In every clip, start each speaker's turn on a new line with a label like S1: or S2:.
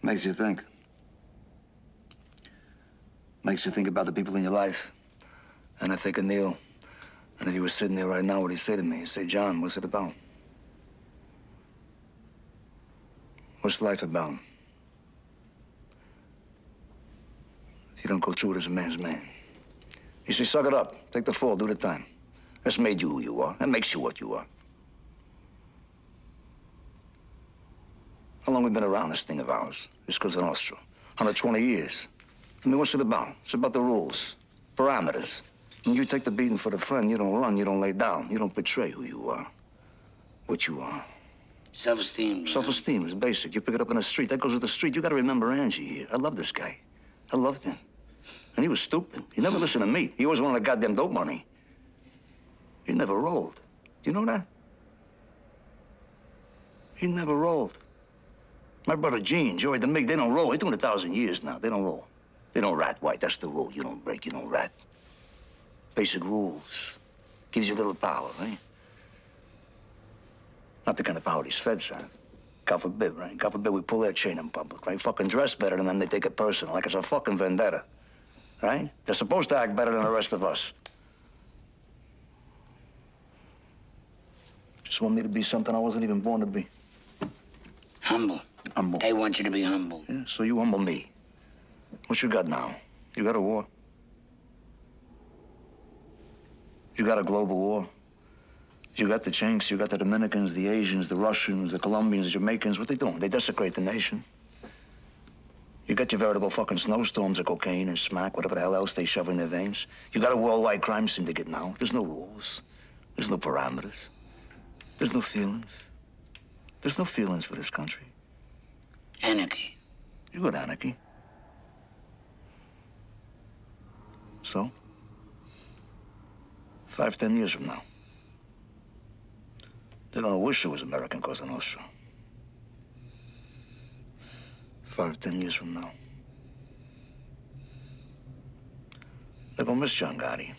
S1: Makes you think. Makes you think about the people in your life. And I think of Neil. And if he was sitting there right now, what'd he say to me? He'd say, John, what's it about? What's life about? If you don't go through it as a man's man. You say, suck it up. Take the fall, do the time. That's made you who you are. That makes you what you are. How long we been around this thing of ours? This Cosa Nostra. 120 years. I mean, what's it about? It's about the rules, parameters. When you take the beating for the friend, you don't run, you don't lay down. You don't betray who you are, what you are.
S2: Self-esteem.
S1: Self-esteem is basic. You pick it up in the street. That goes with the street. You got to remember Angie here. I love this guy. I loved him. And he was stupid. He never listened to me. He always wanted the goddamn dope money. He never rolled. Do you know that? He never rolled. My brother Gene, Joey, the Mig, they don't roll. They're doing 1,000 years now. They don't roll. They don't rat, White. That's the rule. You don't break, you don't rat. Basic rules. Gives you a little power, right? Not the kind of power these feds have. God forbid, right? God forbid we pull their chain in public, right? Fucking dress better than them, they take it personal, like it's a fucking vendetta, right? They're supposed to act better than the rest of us. Just want me to be something I wasn't even born to be.
S2: Humble.
S1: Humble.
S2: They want you to be humble.
S1: Yeah, so you humble me. What you got now? You got a war. You got a global war. You got the Chinks, you got the Dominicans, the Asians, the Russians, the Colombians, the Jamaicans. What they doing? They desecrate the nation. You got your veritable fucking snowstorms of cocaine and smack, whatever the hell else they shove in their veins. You got a worldwide crime syndicate now. There's no rules. There's no parameters. There's no feelings. There's no feelings for this country.
S2: Anarchy.
S1: You got anarchy. So? 5, 10 years from now, they're gonna wish it was American Cosa Nostra. 5, 10 years from now. They're gonna miss John Gotti.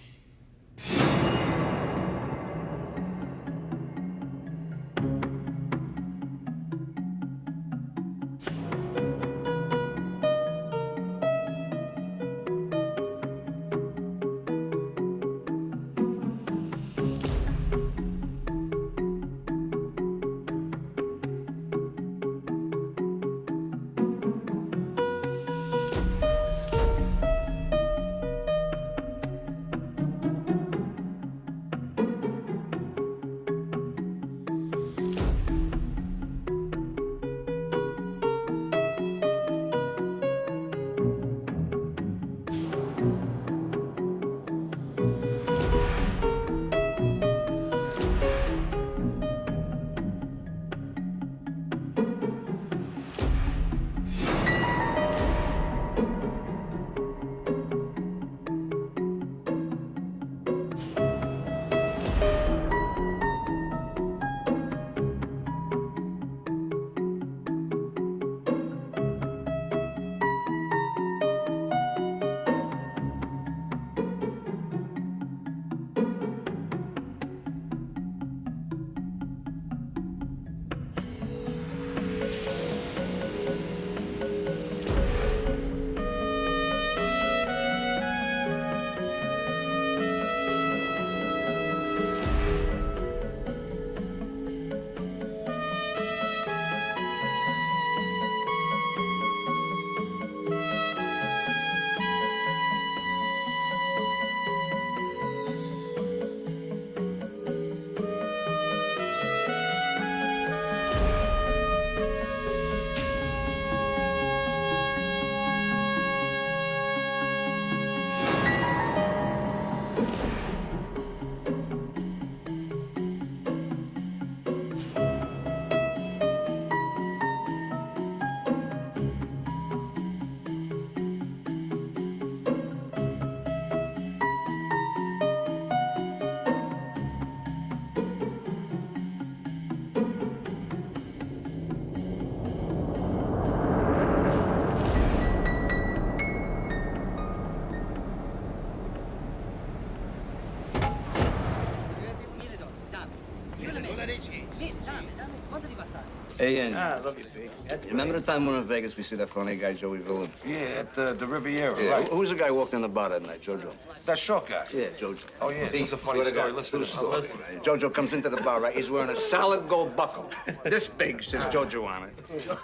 S1: Hey, Angie.
S3: I love you, Big.
S1: Remember the time we were in Vegas, we see that funny guy, Joey Villain?
S4: Yeah, at the Riviera,
S1: Yeah,
S4: right?
S1: who's the guy who walked in the bar that night, Jojo?
S4: That short guy.
S1: Yeah, Jojo.
S4: Oh, yeah, this is a funny
S1: Swear to
S4: story.
S1: God,
S4: Listen to
S1: true
S4: this.
S1: story. Jojo comes into the bar, right? He's wearing a solid gold buckle. This big, says Jojo on it.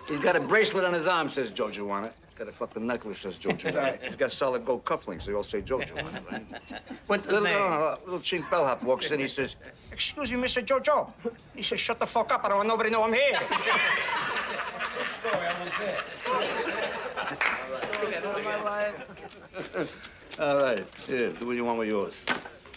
S1: He's got a bracelet on his arm, says Jojo on it. Got a fucking necklace, says Jojo on it. He's got solid gold cufflinks, so they all say Jojo on it, right?
S3: What's the name?
S1: Little chink bellhop walks in, he says, "Excuse me, Mr. Jojo." He says, "Shut the fuck up, I don't want nobody to know I'm here."
S4: Story, I was there.
S1: All right, here, do what you want with yours.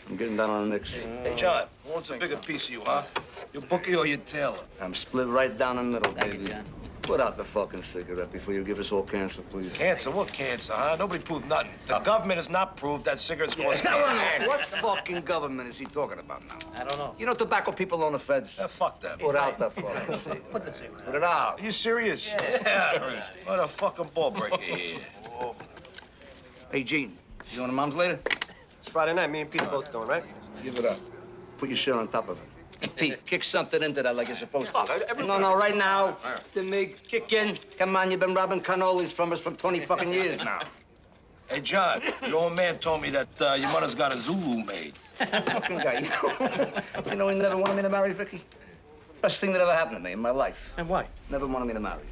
S1: I'm getting down on the Knicks.
S4: Hey, John, who wants a bigger piece of you, huh? Your bookie or your tailor?
S1: I'm split right down the middle, baby.
S3: you, John.
S1: Put out the fucking cigarette before you give us all cancer, please.
S4: Cancer? What cancer, huh? Nobody proved nothing. The government has not proved that cigarettes cause cancer.
S1: What fucking government is he talking about now?
S3: I don't know.
S1: You know tobacco people own the feds?
S4: Fuck them.
S1: Put out the fucking cigarette.
S3: Put the cigarette.
S1: Put it out.
S4: Are you serious? Yeah. What a fucking ball breaker here.
S1: Hey, Gene, you going to Mom's later?
S5: It's Friday night. Me and Pete are both going, right?
S1: Give it up. Put your shirt on top of it. And Pete, kick something into that like you're supposed to.
S5: every-
S1: No, right now. The Mig, kick in. Come on, you've been robbing cannolis from us for 20 fucking years now.
S4: Hey, John, your old man told me that your mother's got a Zulu maid.
S1: Fucking guy. You know he never wanted me to marry Vicky? Best thing that ever happened to me in my life.
S3: And why?
S1: Never wanted me to marry.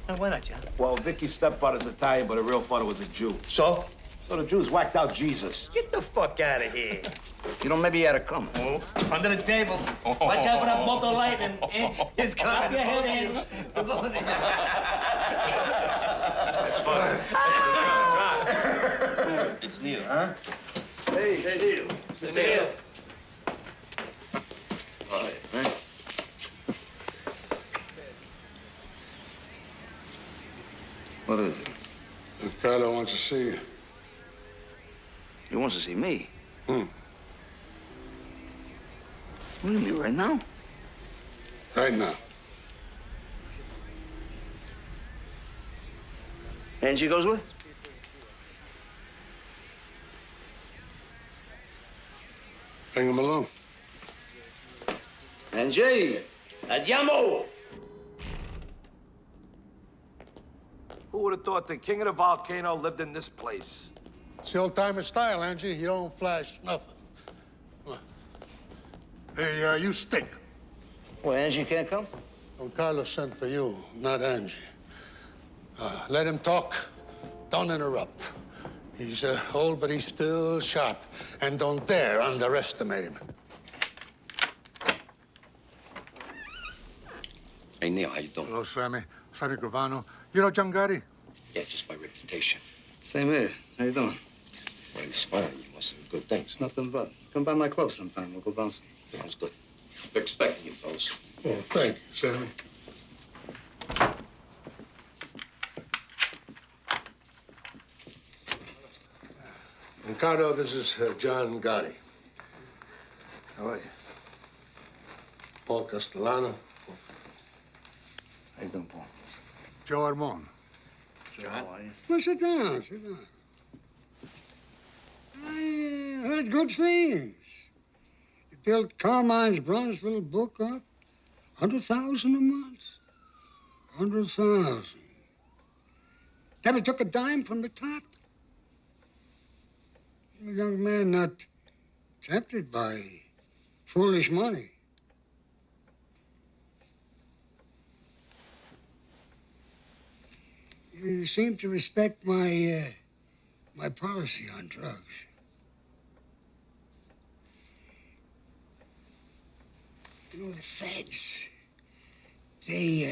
S3: And why not, John?
S4: Well, Vicky's stepfather's Italian, but her real father was a Jew.
S3: So?
S4: So the Jews whacked out Jesus.
S3: Get the fuck out of here.
S1: You know, maybe he had it coming.
S3: Oh, under the table. Watch out for that bolt of lightning. It's coming. Up your head, Angie.
S4: That's fine. It's Neil, huh?
S3: Hey, Neil. Mr. Neil.
S1: All right, right? What is it?
S6: Carlo wants to see you.
S1: He wants to see me.
S6: Hmm.
S1: What do you mean, right now?
S6: Right now.
S1: Angie goes with?
S6: Bring him along.
S1: Angie! Andiamo!
S4: Who would have thought the king of the volcano lived in this place?
S6: It's the old-timer style, Angie. You don't flash nothing. Hey, you stink.
S1: Well, Angie can't come?
S6: Don Carlos sent for you, not Angie. Let him talk. Don't interrupt. He's old, but he's still sharp. And don't dare underestimate him.
S7: Hey, Neil, how you doing?
S6: Hello, Sammy. Sammy Gravano. You know John Gotti?
S7: Yeah, just my reputation.
S1: Same here. How you doing?
S7: Why are you smiling? You must have good things.
S1: Nothing but. Come by my club sometime. We'll go bouncing.
S7: Sounds good. We're expecting you, fellas.
S6: Oh, thank you, Sammy. Ricardo, this is John Gotti.
S1: How are you?
S6: Paul Castellano.
S1: How you doing, Paul?
S6: Joe Armon.
S1: John? How are you?
S6: Well, sit down, sit down. I heard good things. You built Carmine's Bronzeville book up. 100,000 a month. 100,000. Never took a dime from the top. You're a young man not tempted by foolish money. You seem to respect my policy on drugs. You know, the feds, they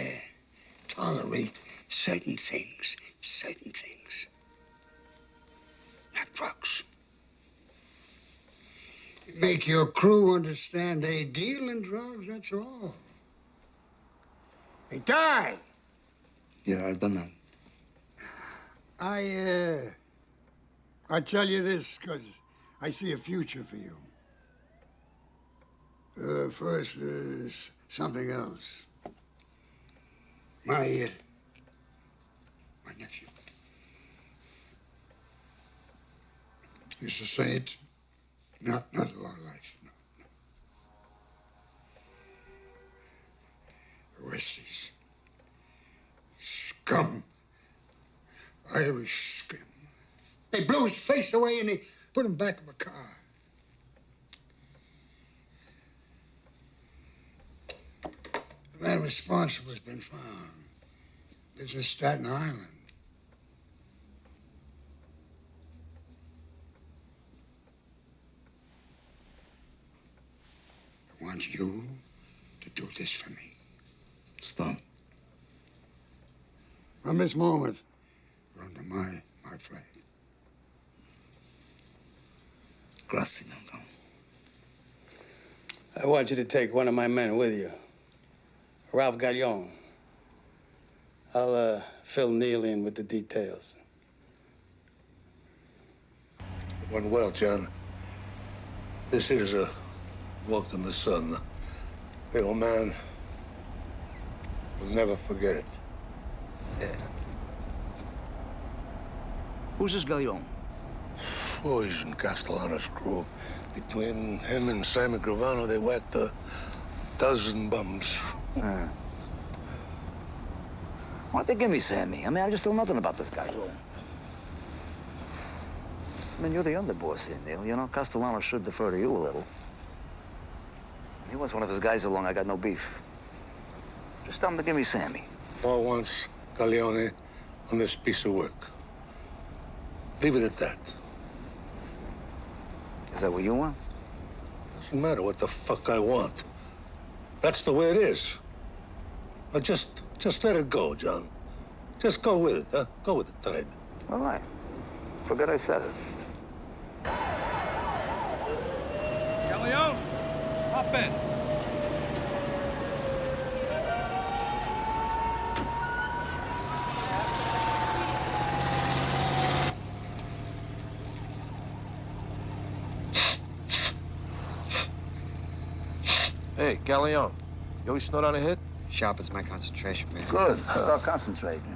S6: tolerate certain things. Not drugs. You make your crew understand they deal in drugs, that's all. They die.
S1: Yeah, I've done that.
S6: I tell you this because I see a future for you. First, there's something else. My nephew used to say it, not a lot of life, no. The Westies. Scum. Irish scum. They blew his face away and they put him back in the car. The man responsible has been found. Lives in Staten Island. I want you to do this for me.
S1: It's done.
S6: From this moment, you're under my flag.
S1: Grazie, Don.
S8: I want you to take one of my men with you. Ralph Gallon. I'll fill Neil in with the details.
S9: It went well, John. This is a walk in the sun. The old man will never forget it.
S1: Yeah. Who's this Gallon?
S9: Boys in Castellano's crew. Between him and Sammy Gravano, they whacked a dozen bums.
S1: Why don't they give me Sammy? I mean, I just know nothing about this guy. I mean, you're the underboss here, Neil. You know, Castellano should defer to you a little. He wants one of his guys along. I got no beef. Just tell him to give me Sammy.
S9: Paul wants Galleone on this piece of work. Leave it at that.
S1: Is that what you want?
S9: Doesn't matter what the fuck I want. That's the way it is. Now just let it go, John. Just go with it, huh? Go with the tide.
S1: All right. Forget I said it.
S4: Galleon, hop in. Hey, Galleon, you always snort on a hit?
S10: Sharpens my concentration, man.
S1: Good. Start concentrating.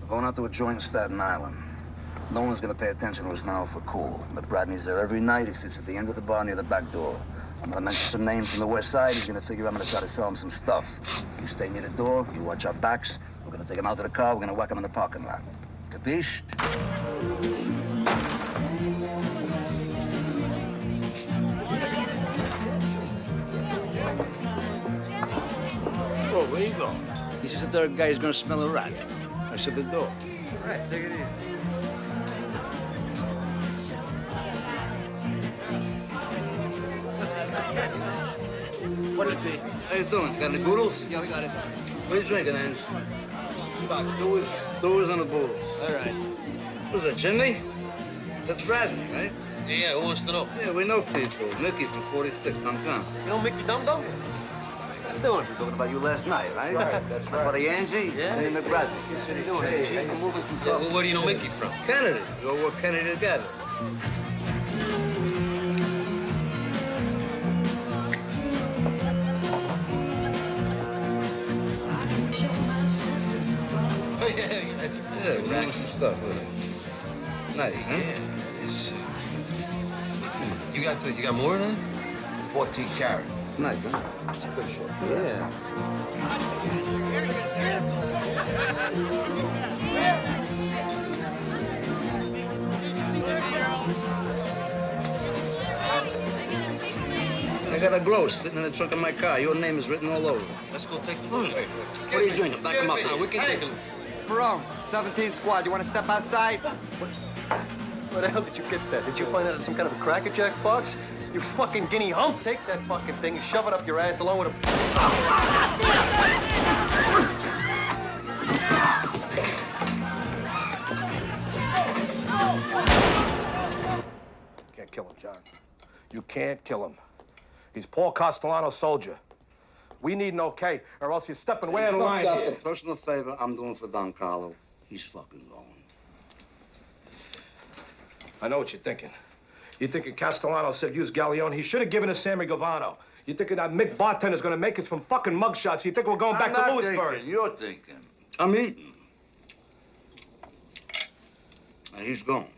S1: We're going out to a joint in Staten Island. No one's gonna pay attention to us now for cool. But Bradley's there every night. He sits at the end of the bar near the back door. I'm gonna mention some names from the west side. He's gonna figure I'm gonna try to sell him some stuff. You stay near the door. You watch our backs. We're gonna take him out to the car. We're gonna whack him in the parking lot. Capiche? Oh, where you going? He's just a third guy who's gonna smell a rat. I said the door.
S10: All right, take it easy.
S1: What'll it be? How you doing? Got any boodles? Yeah, we got it. What are you drinking, Ange? Doers and a boodle. All right. Who's that, Jimmy? That's Bradley, right?
S5: Yeah, who wants to know?
S1: Yeah, we know people. Mickey from 46, downtown.
S5: You know Mickey Dum Dum?
S1: How you doing? We talking about you last night, right?
S5: That's right.
S1: Buddy Angie?
S5: Yeah.
S1: And McBradley.
S5: What are you doing,
S1: Hey,
S5: Angie?
S1: hey, moving some
S5: Yeah,
S1: stuff.
S5: well, where do you know Mickey from?
S1: Kennedy. We all work Kennedy together.
S5: Oh, yeah, that's
S1: Yeah, we're doing some stuff with it. Nice, huh?
S5: Yeah, it's, you got more than that?
S4: 14 carat.
S1: It's nice, huh?
S5: It's a good shot.
S1: Yeah. I got a gross sitting in the trunk of my car. Your name is written all over it.
S5: Let's go take a look.
S1: What are you drinking? Back him up.
S5: We can take a look.
S10: Perone, 17th squad. You want to step outside?
S5: Where the hell did you get that? Did you find that in some kind of a Cracker Jack box? You fucking guinea hump. Take that fucking thing and shove it up your ass along with a...
S4: Can't kill him, John. You can't kill him. He's Paul Castellano's soldier. We need an okay, or else you're stepping way out of line
S1: Fuck
S4: here.
S1: up. A personal favor I'm doing for Don Carlo. He's fucking going.
S4: I know what you're thinking. You're thinking Castellano said use Galleon. He should have given us Sammy Gavano. You're thinking that Mick bartender's gonna make us from fucking mugshots. You think we're going back to Lewisburg.
S1: You're thinking. I'm eating. And he's gone.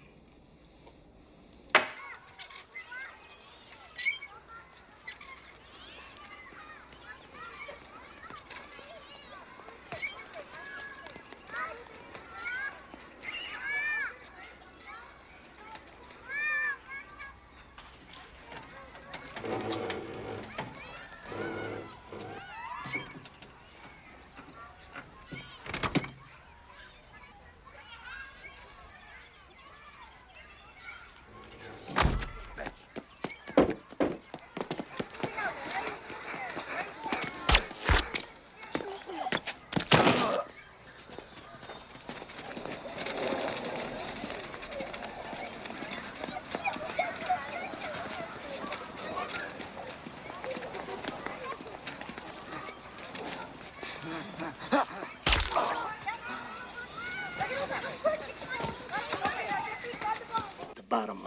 S11: bottom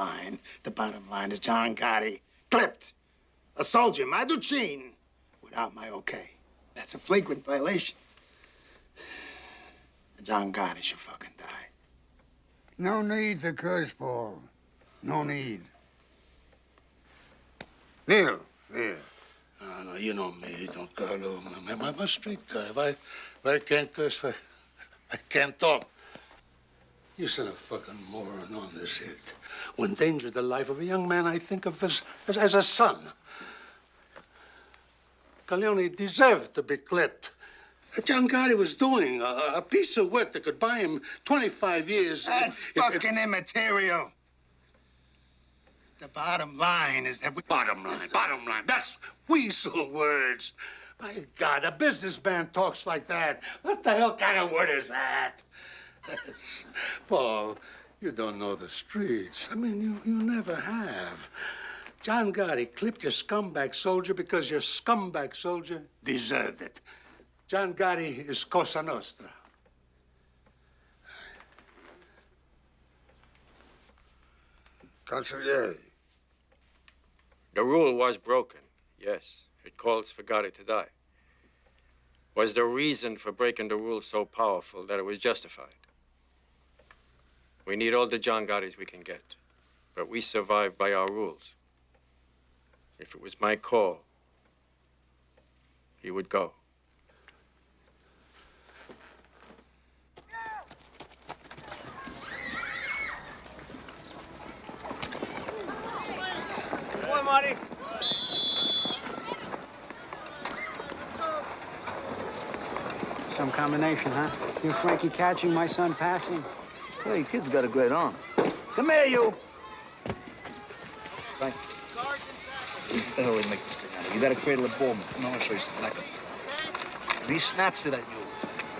S11: line is John Gotti clipped a soldier, Maduchin, without my okay. That's a flagrant violation. John Gotti should fucking die.
S6: No need to curse, Paul. No need. Neil, here.
S9: No, you know me, Don Carlo. I'm a street guy. If I can't curse, I can't talk. You sent a fucking moron on this hit. Who endangered the life of a young man I think of as a son. Corleone deserved to be clipped. John Gotti was doing a piece of work that could buy him 25 years.
S11: That's fucking immaterial. The bottom line is that we...
S9: Bottom line. That's weasel words. My God, a businessman talks like that. What the hell kind of word is that? Paul, you don't know the streets. I mean, you never have. John Gotti clipped your scumbag soldier because your scumbag soldier deserved it. John Gotti is Cosa Nostra.
S6: Consigliere.
S12: The rule was broken, yes. It calls for Gotti to die. Was the reason for breaking the rule so powerful that it was justified? We need all the John Gottis we can get, but we survive by our rules. If it was my call, he would go.
S3: Come on, Marty.
S13: Some combination, huh? You Frankie catching, my son passing.
S1: Hey, kid's got a great arm. Come here, you. Frank. What the hell we make this thing out of? You gotta cradle a ball. Come on, I'll show you something like it. If he snaps it at you,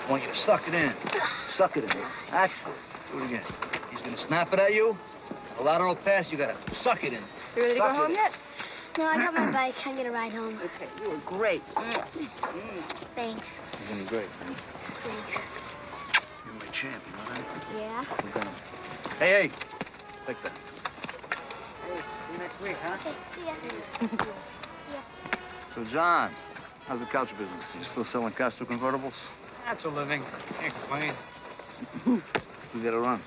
S1: I want you to suck it in. Suck it in. Actually, do it again. He's gonna snap it at you. A lateral pass, you gotta suck it in.
S14: You ready to go
S1: Suck it
S14: home
S1: in.
S14: yet? No, I got my bike. Can't get a ride home.
S13: Okay, you were great.
S14: Thanks.
S1: You're doing great, man.
S14: Thanks.
S1: You're my champ, you know that?
S14: Yeah?
S1: We're gonna... Hey, take that.
S13: Hey, see you next week, huh?
S14: Okay, see ya.
S1: So, John, how's the couch business? You still selling Castro convertibles?
S13: That's a living. Can't complain.
S1: We gotta run.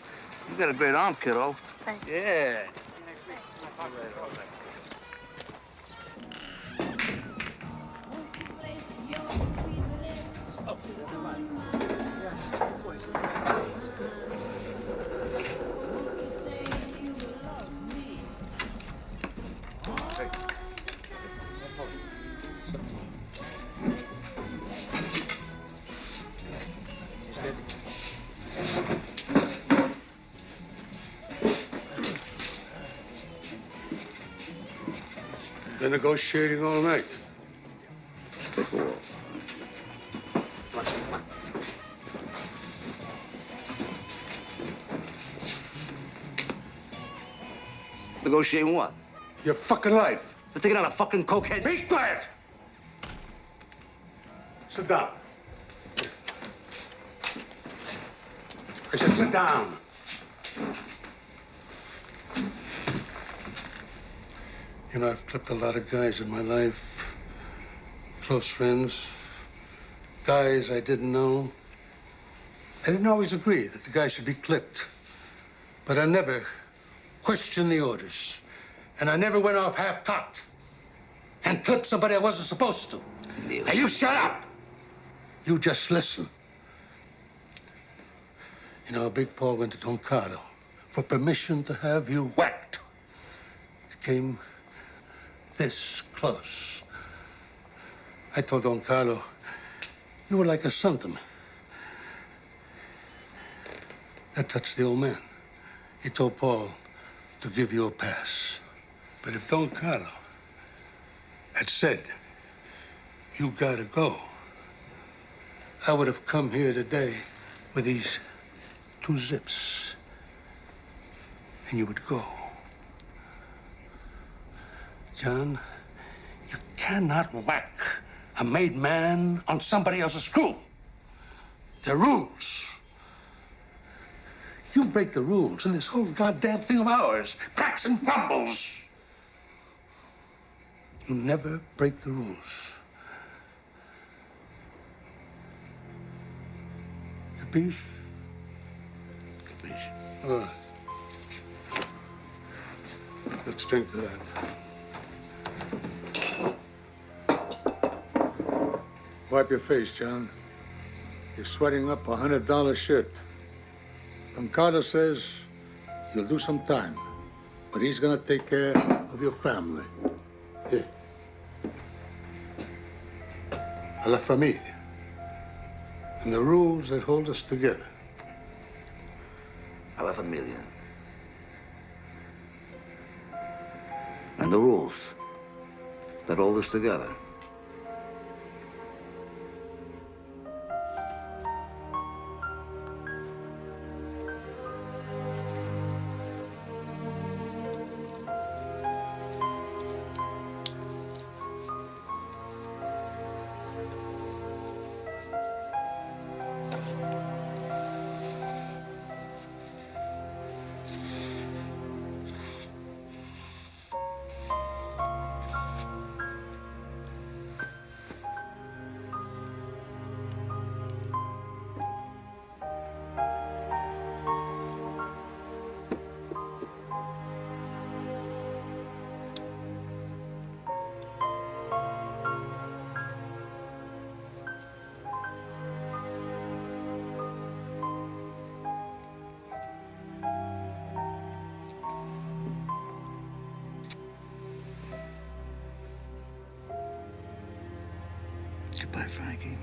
S1: You got a great arm, kiddo.
S14: Thanks.
S1: Yeah.
S13: See you next week. My pocket.
S9: They're negotiating all night.
S1: Let's take a walk. Negotiating what?
S9: Your fucking life.
S1: They're taking out a fucking cokehead.
S9: Be quiet! Sit down. I said sit down. You know, I've clipped a lot of guys in my life. Close friends. Guys I didn't know. I didn't always agree that the guy should be clipped. But I never questioned the orders. And I never went off half-cocked and clipped somebody I wasn't supposed to. Now, you shut up! You just listen. You know, Big Paul went to Don Carlo for permission to have you whacked. It came this close. I told Don Carlo, you were like a son to me. That touched the old man. He told Paul to give you a pass. But if Don Carlo had said, you gotta go, I would have come here today with these 2 zips, and you would go. John, you cannot whack a made man on somebody else's crew. There are rules. You break the rules in this whole goddamn thing of ours. Cracks and bumbles. You never break the rules. Capiche?
S1: Capiche.
S9: All right. Let's drink to that. Wipe your face, John. You're sweating up $100 shit. Don Carlos says you'll do some time, but he's gonna take care of your family. Here. A la familia. And the rules that hold us together.
S1: A la familia. And the rules that hold us together. Goodbye, Frankie.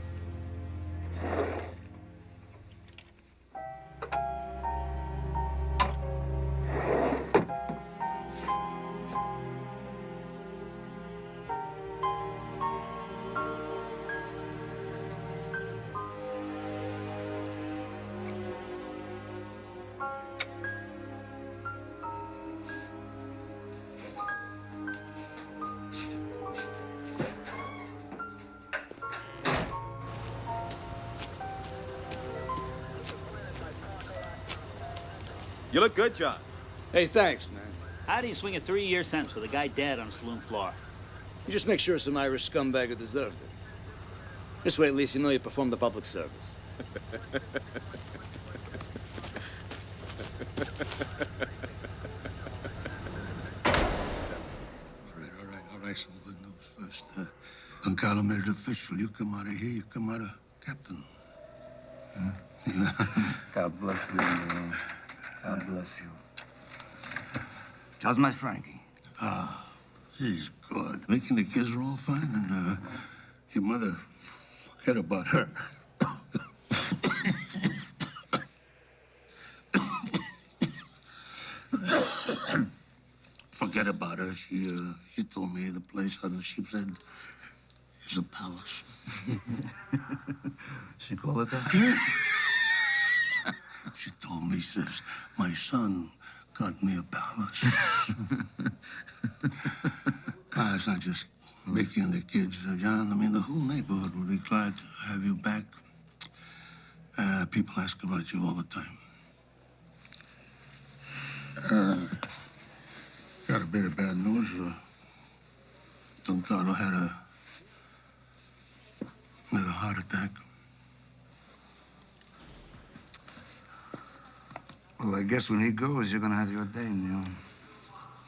S15: You look good, John.
S8: Hey, thanks, man.
S16: How do you swing a 3-year sentence with a guy dead on a saloon floor?
S8: You just make sure some Irish scumbag who deserved it. This way, at least, you know you performed the public service.
S9: All right, some good news first. Don Carlo made it official. You come out of here, you come out of captain.
S1: God bless you, man. God bless you. How's my Frankie?
S9: He's good. Making the kids are all fine, and your mother, forget about her. Forget about her. She told me the place on the Sheep's Head is a palace.
S1: She call it that?
S9: She told me, says, my son got me a palace. It's not just Mickey and the kids, John. I mean, the whole neighborhood would be glad to have you back. People ask about you all the time. Got a bit of bad news. Don Carlo had another heart attack.
S1: Well, I guess when he goes, you're gonna have your day, Neil.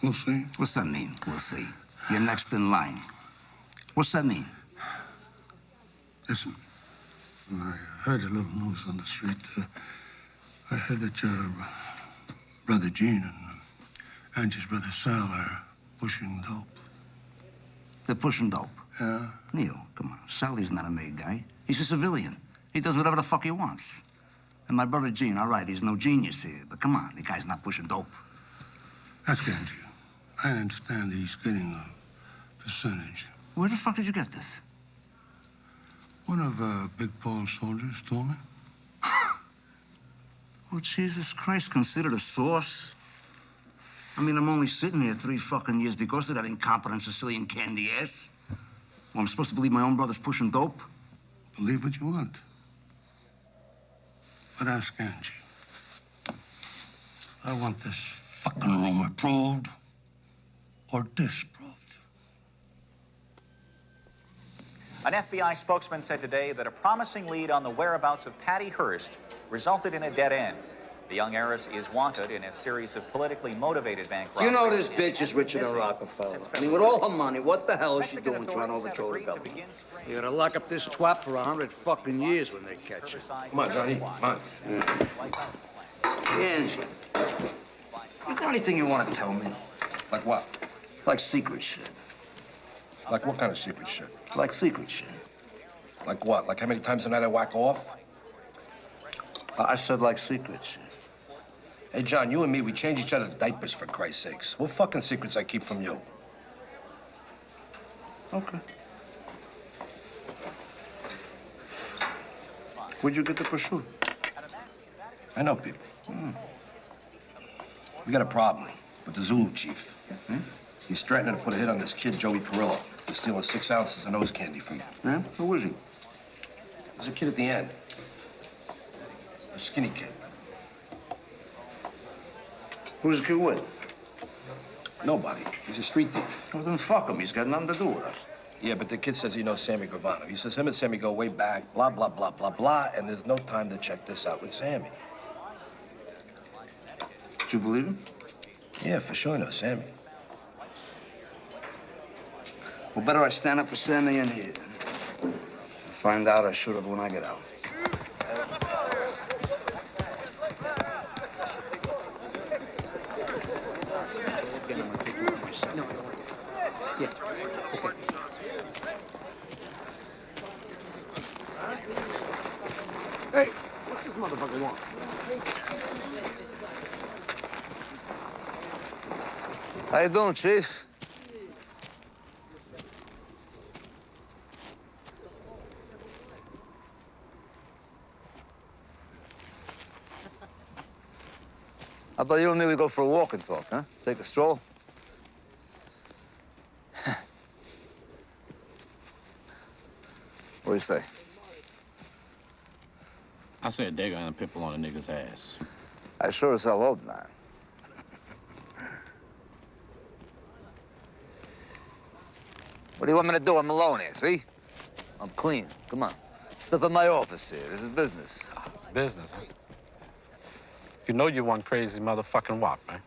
S9: We'll see.
S1: What's that mean? We'll see. You're next in line. What's that mean?
S9: Listen, I heard a little news on the street. I heard that your brother Gene and Angie's brother Sal are pushing dope.
S1: They're pushing dope.
S9: Yeah?
S1: Neil, come on. Sally's not a made guy. He's a civilian. He does whatever the fuck he wants. And my brother Gene, all right, he's no genius here, but come on, the guy's not pushing dope.
S9: Ask Angie. I understand he's getting a percentage.
S1: Where the fuck did you get this?
S9: One of Big Paul's soldiers told me.
S1: Oh, Jesus Christ, considered a source? I mean, I'm only sitting here 3 fucking years because of that incompetent Sicilian candy ass. Well, I'm supposed to believe my own brother's pushing dope?
S9: Believe what you want. But ask Angie. I want this fucking room approved or disproved.
S17: An FBI spokesman said today that a promising lead on the whereabouts of Patty Hearst resulted in a dead end. The young heiress is wanted in a series of politically motivated bank robberies.
S8: You know this bitch is richer than Rockefeller. I mean, with all her money, what the hell is she doing trying to overthrow the government? You gotta lock up this twat for 100 fucking years when they catch her.
S4: Come on, Johnny. Come on.
S8: Angie, you got anything you want to tell me?
S4: Like what?
S8: Like secret shit.
S4: Like what kind of secret shit?
S8: Like secret shit.
S4: Like what? Like how many times a night I whack off?
S8: I said like secret shit.
S4: Hey, John, you and me, we change each other's diapers, for Christ's sakes. What fucking secrets I keep from you?
S8: Okay. Where'd you get the prosciutto?
S4: I know people. We got a problem with the Zulu chief. He's threatening to put a hit on this kid, Joey Perillo, for stealing 6 ounces of nose candy from him.
S8: Yeah? Who is he?
S4: There's a kid at the end. A skinny kid.
S8: Who's the kid with?
S4: Nobody. He's a street thief.
S8: Well, then fuck him. He's got nothing to do with us.
S4: Yeah, but the kid says he knows Sammy Gravano. He says him and Sammy go way back, blah, blah, blah, blah, blah, and there's no time to check this out with Sammy.
S8: Did you believe him?
S4: Yeah, for sure, no Sammy.
S8: Well, better I stand up for Sammy in here. Find out I should have when I get out.
S5: Hey, what's this motherfucker want?
S8: How you doing, Chief? How about you and me, we go for a walk and talk, huh? Take a stroll? What do you say?
S18: I said they're gonna pimple on a nigga's ass.
S8: I sure as hell hope not. What do you want me to do? I'm alone here, see? I'm clean. Come on. Step in my office here. This is business.
S19: Business, huh? You know you one crazy motherfucking wop, man.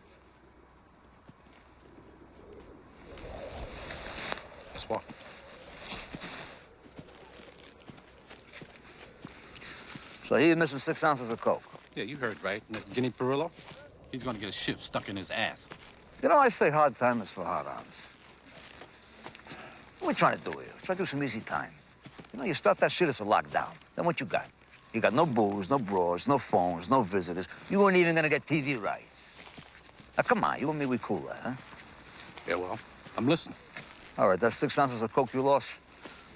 S19: Let's walk.
S8: So he's missing 6 ounces of coke.
S18: Yeah, you heard right. And that Guinea Perillo, he's gonna get a ship stuck in his ass.
S8: You know, I say hard time is for hard ons. What are we trying to do here? Try to do some easy time. You know, you start that shit as a lockdown. Then what you got? You got no booze, no bras, no phones, no visitors. You weren't even gonna get TV rights. Now, come on, you and me, we cool that, huh?
S18: Yeah, well, I'm listening.
S8: All right, that's 6 ounces of coke you lost.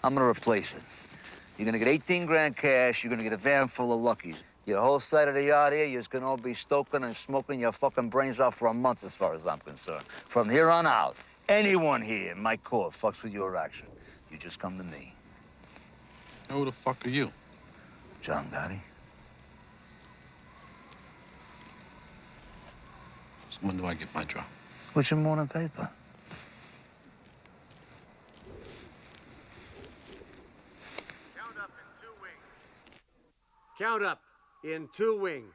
S8: I'm gonna replace it. You're gonna get 18 grand cash. You're gonna get a van full of Luckies. Your whole side of the yard here, you're just gonna all be stoking and smoking your fucking brains off for a month, as far as I'm concerned. From here on out, anyone here in my court fucks with your action, you just come to me.
S18: Who the fuck are you?
S8: John Gotti.
S18: So when do I get my drop?
S8: What's your morning paper?
S20: Count up in 2 wing.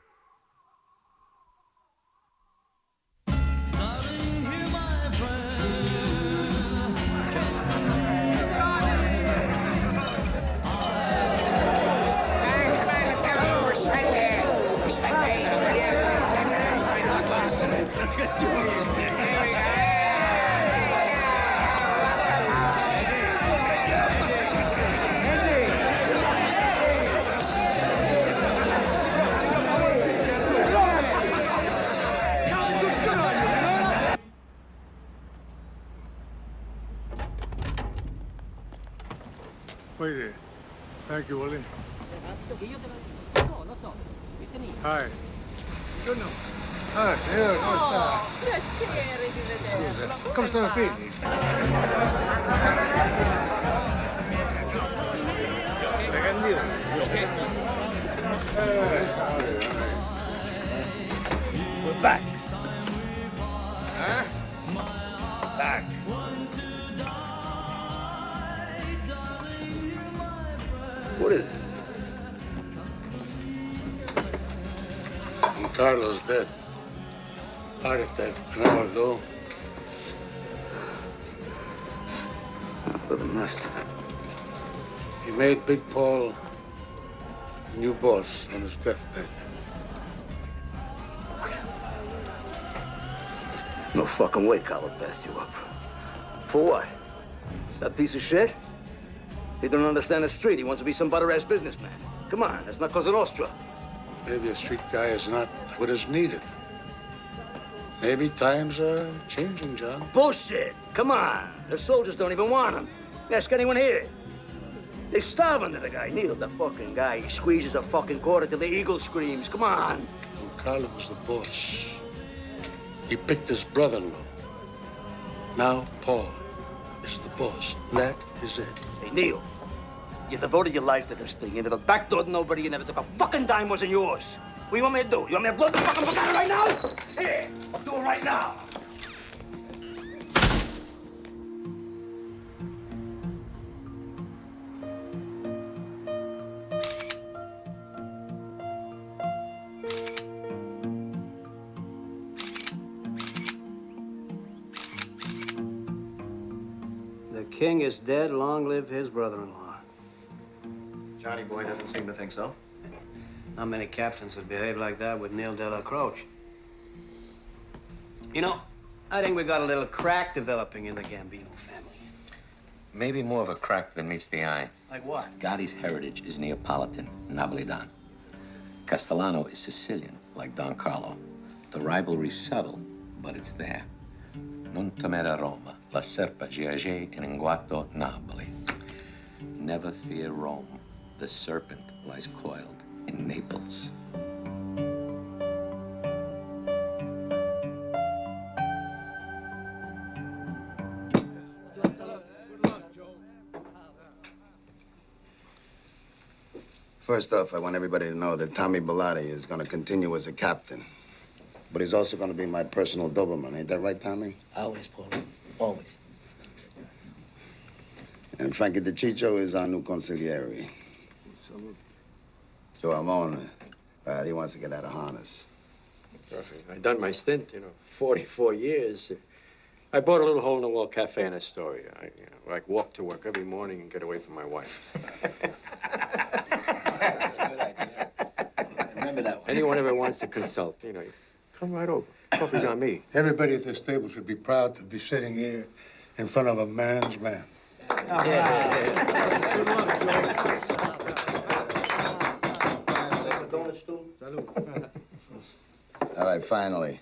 S6: Wait there. Thank you, Willie. Hi. Ah, signore, come sta?
S21: Piacere di vederla.
S6: Scusa, come stanno i figli?
S8: We're back.
S1: What is it?
S9: And Carlo's dead. Heart attack an hour ago.
S1: What a mess.
S9: He made Big Paul a new boss on his deathbed.
S1: No fucking way Carlo passed you up. For what? That piece of shit? He don't understand the street. He wants to be some butter-ass businessman. Come on, that's not Cosa Nostra.
S9: Maybe a street guy is not what is needed. Maybe times are changing, John.
S1: Bullshit! Come on. The soldiers don't even want him. Ask anyone here. They starve under the guy. Neil, the fucking guy. He squeezes a fucking quarter till the eagle screams. Come on.
S9: When Carlo was the boss, he picked his brother-in-law. Now Paul is the boss. That is it.
S1: Hey, Neil, you devoted your life to this thing. You never backdoored nobody. You never took a fucking dime wasn't yours. What do you want me to do? You want me to blow the fucking book out right now? Here, I'll do it right now.
S3: The king is dead. Long live his brother-in-law.
S5: Johnny boy doesn't seem to think so.
S3: Not many captains would behave like that with Neil de la Croce. You know, I think we got a little crack developing in the Gambino family.
S7: Maybe more of a crack than meets the eye.
S3: Like what?
S7: Gotti's heritage is Neapolitan, Napolitan. Castellano is Sicilian, like Don Carlo. The rivalry's subtle, but it's there. Non temere Roma, la serpa giace in inguato Napoli. Never fear Rome. The serpent lies coiled in Naples.
S11: First off, I want everybody to know that Tommy Bellotti is going to continue as a captain. But he's also going to be my personal Doberman. Ain't that right, Tommy?
S3: Always, Paul. Always.
S11: And Frankie DeCiccio is our new consigliere. Joe Amon, he wants to get out of harness.
S12: I done my stint, 44 years. I bought a little hole-in-the-wall cafe in Astoria. I walk to work every morning and get away from my wife.
S1: That's a good idea. Remember that one.
S12: Anyone ever wants to consult, come right over. Coffee's on me.
S9: Everybody at this table should be proud to be sitting here in front of a man's man.
S11: All right, finally.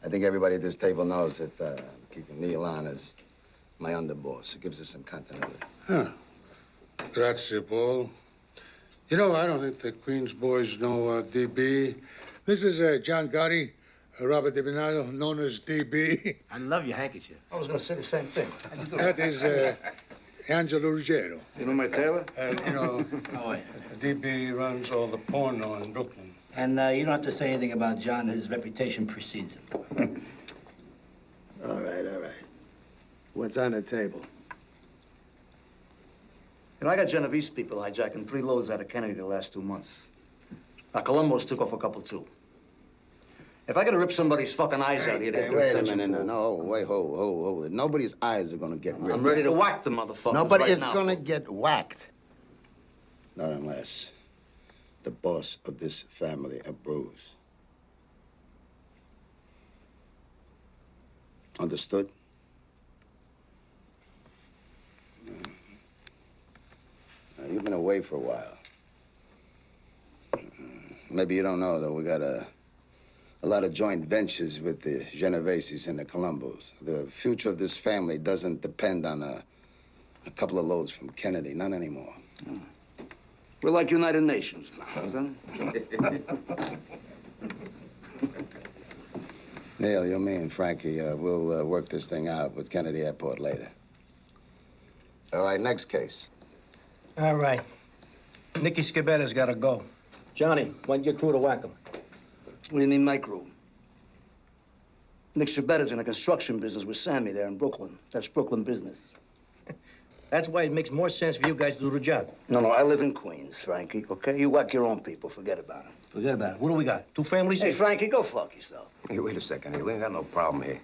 S11: I think everybody at this table knows that I'm keeping Neil on as my underboss. It gives us some continuity.
S9: Huh. Grazie, Paul. You know, I don't think the Queen's boys know DB. This is John Gotti, Robert DiBernardo, known as DB.
S3: I love your handkerchief.
S1: I was going to say the same thing.
S9: That is Angelo Ruggiero.
S1: You know my tailor?
S9: DB runs all the porno in Brooklyn.
S3: And you don't have to say anything about John. His reputation precedes him.
S11: All right. What's on the table?
S1: I got Genovese people hijacking 3 loads out of Kennedy the last 2 months. Now, Colombo's took off a couple, too. If I gotta rip somebody's fucking eyes out here...
S11: Hey, wait a minute. No, wait, hold. Nobody's eyes are gonna get ripped.
S1: I'm ready to whack the motherfuckers
S11: Nobody
S1: right
S11: is
S1: now.
S11: gonna get whacked. Not unless the boss of this family approves. Understood? Now, you've been away for a while. Maybe you don't know, though, we got a lot of joint ventures with the Genoveses and the Colombos. The future of this family doesn't depend on a couple of loads from Kennedy. Not anymore.
S1: We're like United Nations now, isn't it?
S11: Neil, you, me, and Frankie, we'll work this thing out with Kennedy Airport later. All right, next case.
S3: All right. Nicky Scabetta's got to go. Johnny, when your crew to whack him?
S1: What do you mean, my crew? Nick Shabetta's in the construction business with Sammy there in Brooklyn. That's Brooklyn business.
S3: That's why it makes more sense for you guys to do the job.
S1: No, I live in Queens, Frankie, okay? You whack your own people. Forget about it.
S3: Forget about it. What do we got? 2 families?
S1: Hey, Frankie, go fuck yourself.
S2: Hey, wait a second. Hey, we ain't got no problem here.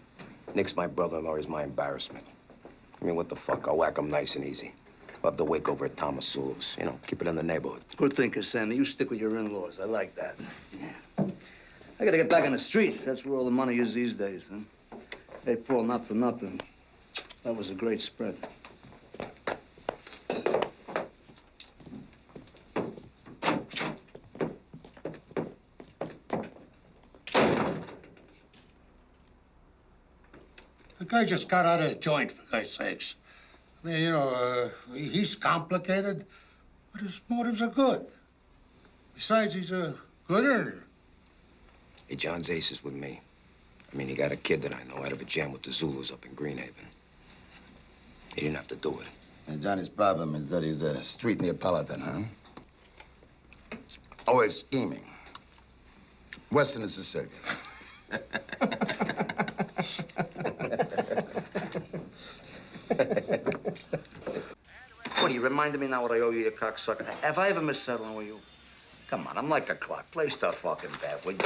S2: Nick's my brother-in-law. He's my embarrassment. I mean, what the fuck? I'll whack him nice and easy. We'll have to wake over at Thomas Sewell's. You know, keep it in the neighborhood.
S1: Good thinking, Sammy. You stick with your in-laws. I like that. Yeah. I gotta get back on the streets. That's where all the money is these days, huh? Hey, Paul, not for nothing. That was a great spread.
S9: The guy just got out of a joint, for God's sakes. I mean, you know, he's complicated, but his motives are good. Besides, he's a good earner.
S2: Hey, John's ace is with me. I mean, he got a kid that I know out of a jam with the Zulus up in Greenhaven. He didn't have to do it.
S11: And Johnny's problem is that he's a street Neapolitan, huh? Oh, it's scheming. Western and Sicilian.
S1: What, you reminded me now what I owe you, you cocksucker? Have I ever missed settling with you? Come on, I'm like a clock. Play stuff fucking bad, will you?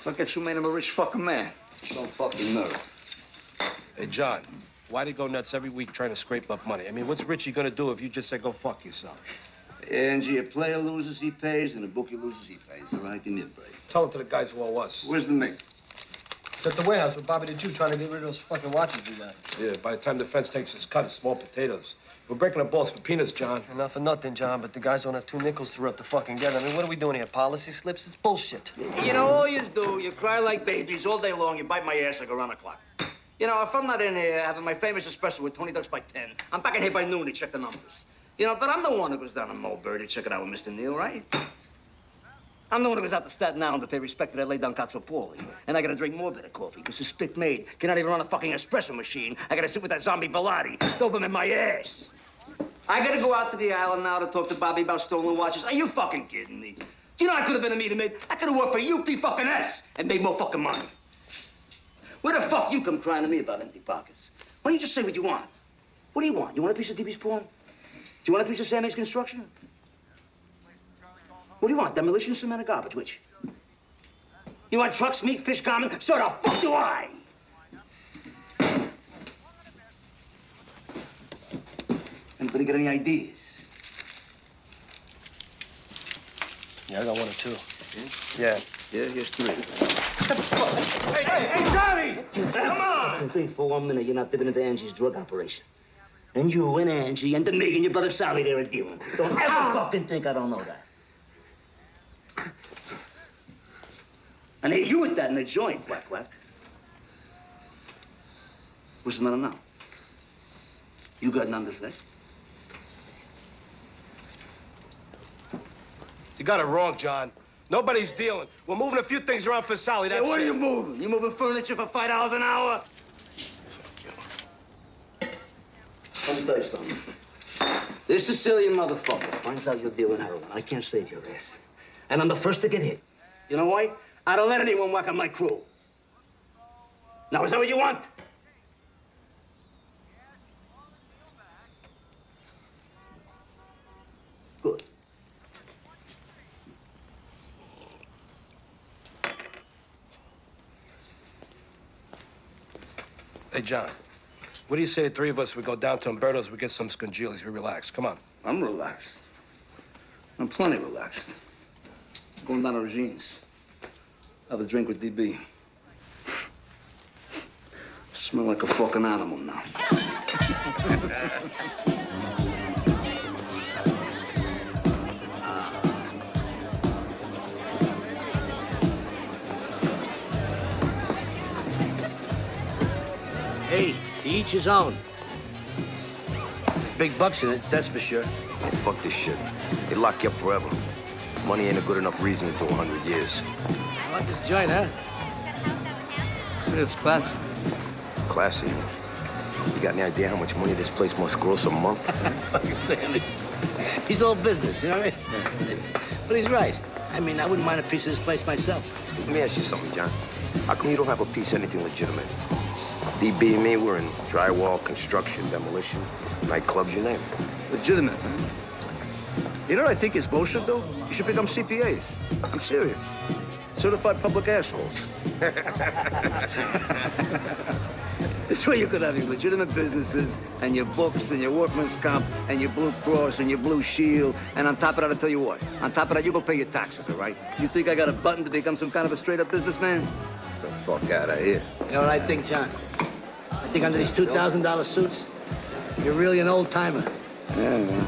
S1: Look at you made him a rich fucking man. Don't fucking nerve.
S4: Hey, John, why'd he go nuts every week trying to scrape up money? I mean, what's Richie gonna do if you just say go fuck yourself?
S1: Angie, a player loses, he pays, and a bookie loses, he pays. All right, give me a break.
S4: Tell it to the guys who owe us.
S1: Where's the mate?
S5: It's at the warehouse with Bobby the Jew trying to get rid of those fucking watches we got.
S4: Yeah, by the time the fence takes his cut, it's small potatoes. We're breaking the balls for peanuts, John.
S5: Not for nothing, John, but the guys don't have 2 nickels to rub the fucking together. I mean, what are we doing here? Policy slips? It's bullshit.
S1: You know, all you do, you cry like babies all day long, you bite my ass like around the clock. You know, if I'm not in here having my famous espresso with 20 ducks by 10, I'm back in here by noon to check the numbers. You know, but I'm the one who goes down to Mulberry to check it out with Mr. Neal, right? I'm the one who goes out to Staten Island to pay respect to that lay down Cazzopoli. And I gotta drink more bitter coffee, because the spick maid cannot even run a fucking espresso machine. I gotta sit with that zombie Bilotti, Doberman my ass. I gotta go out to the island now to talk to Bobby about stolen watches. Are you fucking kidding me? Do you know I could have been a meter maid? I could have worked for UP and made more fucking money. Where the fuck you come crying to me about empty pockets? Why don't you just say what you want? What do you want? You want a piece of DB's pawn? Do you want a piece of Sammy's construction? What do you want? Demolition, cement, or garbage? Which? You want trucks, meat, fish, garment? So the fuck do I? Anybody got any ideas?
S5: Yeah, I got 1 or 2.
S1: Yeah, here's 3.
S4: Hey, Johnny! Come on!
S1: Don't think for 1 minute you're not dipping into Angie's drug operation. And you and Angie and the Mig and your brother Sally there are dealing. Don't ever fucking think I don't know that. And hey, you with that in the joint, quack, quack. What's the matter now? You got nothing to say?
S4: You got it wrong, John. Nobody's dealing. We're moving a few things around for Sally, that's
S1: What are
S4: it.
S1: you moving? You moving furniture for $5 an hour? Let me tell you something. This Sicilian motherfucker finds out you're dealing heroin. I can't save your ass. And I'm the first to get hit. You know why? I don't let anyone whack on my crew. Now, is that what you want? Good.
S4: Hey, John, what do you say the 3 of us, we go down to Umberto's, we get some scongilis, we relax. Come on.
S1: I'm relaxed. I'm plenty relaxed. Going down to Regine's. Have a drink with DB. Smell like a fucking animal now. Hey, to each his own. Big bucks in it, that's for sure.
S2: Hey, fuck this shit. They lock you up forever. Money ain't a good enough reason to do 100 years.
S3: I like this joint, huh? It's classy.
S2: Classy. You got any idea how much money this place must gross a month?
S1: Fucking Sammy. He's all business, you know what I mean? But he's right. I mean, I wouldn't mind a piece of this place myself.
S2: Let me ask you something, John. How come you don't have a piece of anything legitimate? DB and me, we're in drywall, construction, demolition. Nightclubs, you name it.
S3: Legitimate, man. You know what I think is bullshit, though? You should become CPAs. I'm serious. Certified public assholes. This way you could have your legitimate businesses and your books and your workman's comp and your Blue Cross and your Blue Shield. And on top of that, I'll tell you what. On top of that, you go pay your taxes, all right? You think I got a button to become some kind of a straight-up businessman? Get the fuck out of here.
S10: You know what I think, John? I think under these $2,000 suits, you're really an old-timer.
S3: Yeah, man.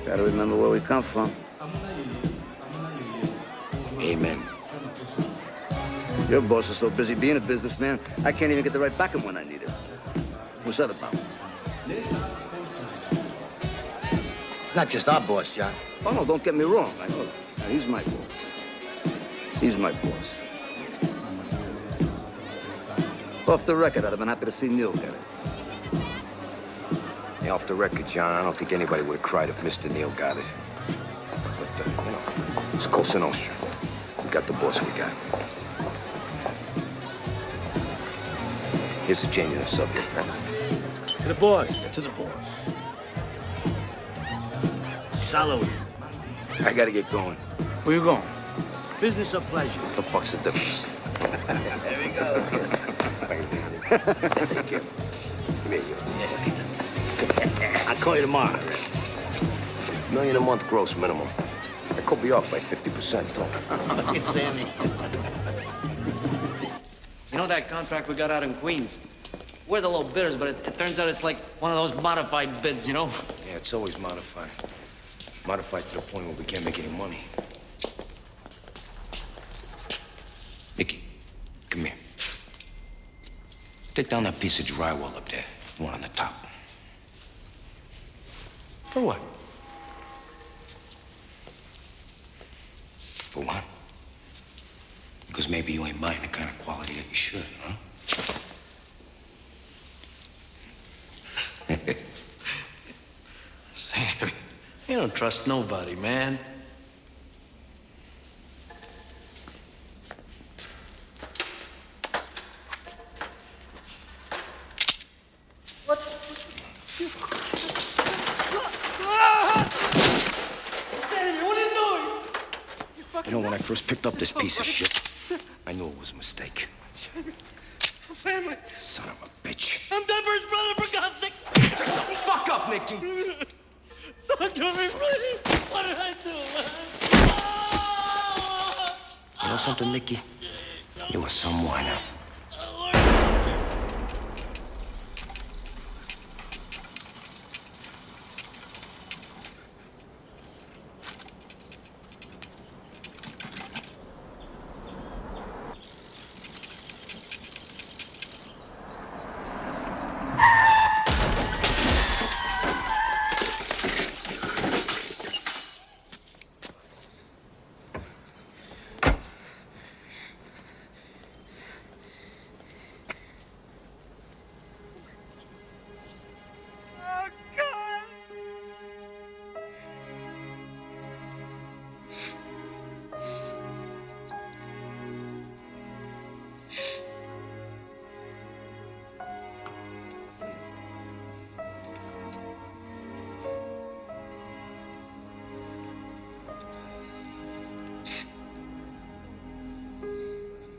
S3: Gotta remember where we come from.
S2: Amen.
S3: Your boss is so busy being a businessman, I can't even get the right back of when I need it. What's that about?
S10: It's not just our boss, John.
S3: Oh, no, don't get me wrong. I know that. Now, he's my boss. He's my boss. Off the record, I'd have been happy to see Neil get it.
S2: Yeah, off the record, John, I don't think anybody would have cried if Mr. Neil got it. But, you know, it's Cosa Nostra. We got the boss we got. Here's a change in the subject, man.
S3: To the boss. To the boss. Salud. I gotta get going. Where you going?
S10: Business or pleasure?
S2: What the fuck's the difference?
S10: There we go.
S2: Take care. Come here, you.
S10: I'll call you tomorrow.
S2: $1 million a month gross minimum. I could be off by 50%, though.
S10: Fucking Sammy.
S22: You know that contract we got out in Queens? We're the low bidders, but it turns out it's like one of those modified bids, you know?
S2: Yeah, it's always modified. Modified to the point where we can't make any money. Nicky, come here. Take down that piece of drywall up there, the one on the top.
S22: For what?
S2: For what? Because maybe you ain't buying the kind of quality that you should, huh?
S22: Sammy, you don't trust nobody, man.
S21: What? Sammy, what are you doing?
S2: You know, when I first picked up this piece of shit, I knew it was a mistake.
S21: Sammy, family.
S2: Son of a bitch.
S21: I'm Denver's brother, for God's sake.
S2: Shut the fuck up, Nicky.
S21: Don't do me, please. What did I do, man?
S2: You know something, Nicky? You are some whiner.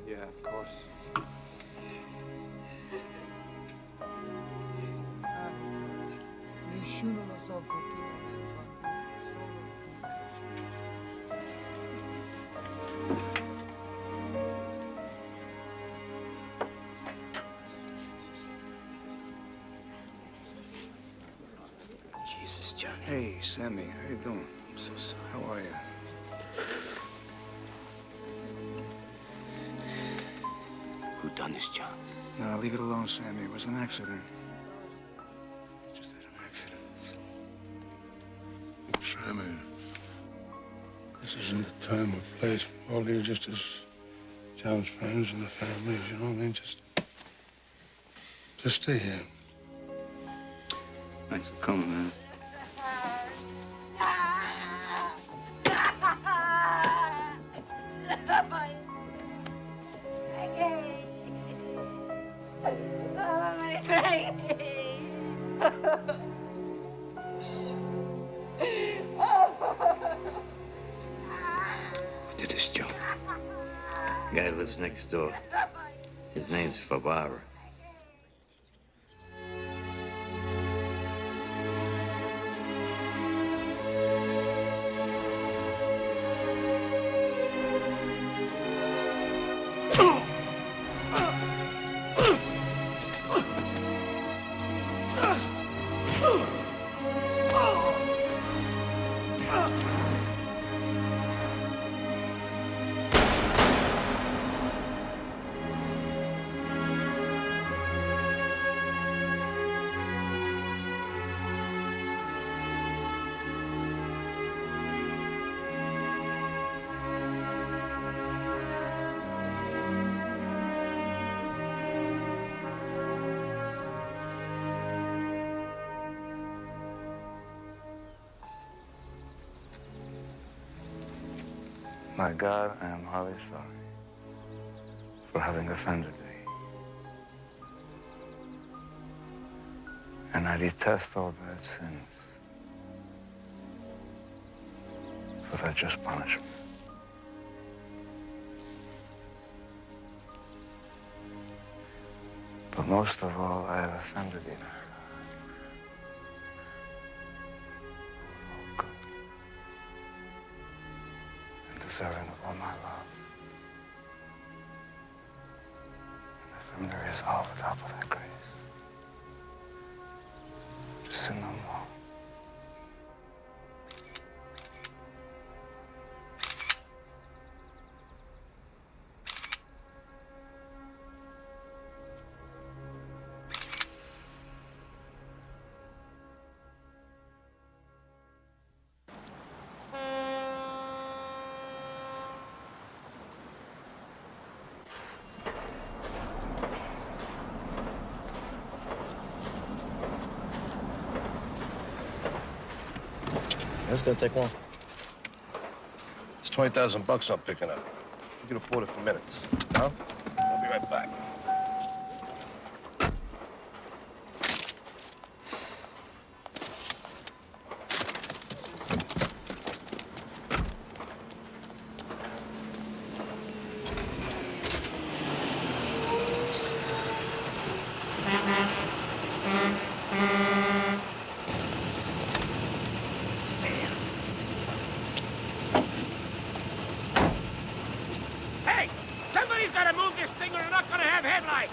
S4: Yeah, of course.
S6: Nessuno lo so perché. Solo.
S2: Jesus, Johnny.
S1: Hey, Sammy, how you doing? I'm so sorry. How are you?
S2: Who done this, John?
S1: No, leave it alone, Sammy. It was an accident. Just had an accident.
S9: Sammy, this isn't the time or place for all you, just as John's friends and the families, you know what I mean? Just stay here.
S3: Thanks for coming, man. Who did this, Joe? The guy lives next door. His name's Favara.
S1: My God, I am highly sorry for having offended thee. And I detest all bad sins for their just punishment. But most of all, I have offended thee, my God. Deserving of all my love. And if whom there is all without but thy grace, to sin no more.
S4: That's gonna take long. It's 20,000 bucks I'm picking up. You can afford it for minutes. No? I'll be right back.
S21: Hey! Somebody's gotta move this thing or they're not gonna have headlights!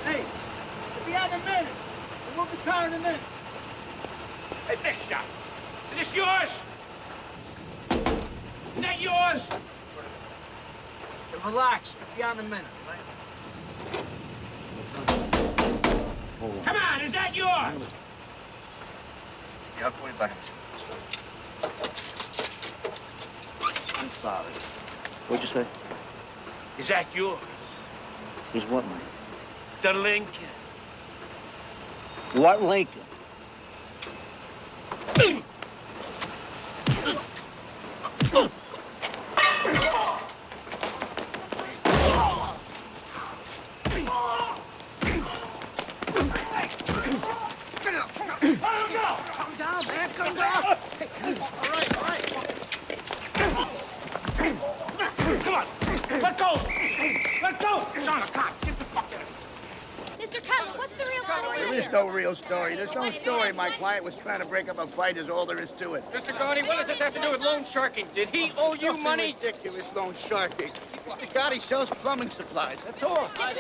S10: Hey, it'll be out in a minute. We'll move the car in a minute.
S21: Hey, big shot. Is this yours? Is that yours?
S10: Hey, relax. It'll be out in a minute, right?
S21: Come on, is that yours?
S10: Yeah, I'll call you back in a few minutes. I'm sorry. What'd you say?
S21: Is that yours?
S10: Is what, man?
S21: The Lincoln.
S10: What Lincoln?
S21: Come down, man, come down! Hey, all right. Come on, let go! Let go! John, a cop, get the fuck out of here!
S13: Mr. Cutler, what's the real story
S11: There is no real story. There's no story. My client was trying to break up a fight is all there is to it.
S5: Mr. Gotti, what does this have to do with loan sharking? Did he owe you
S11: Something
S5: money?
S11: ridiculous loan sharking. Mr. Gotti sells plumbing supplies. That's all.
S5: What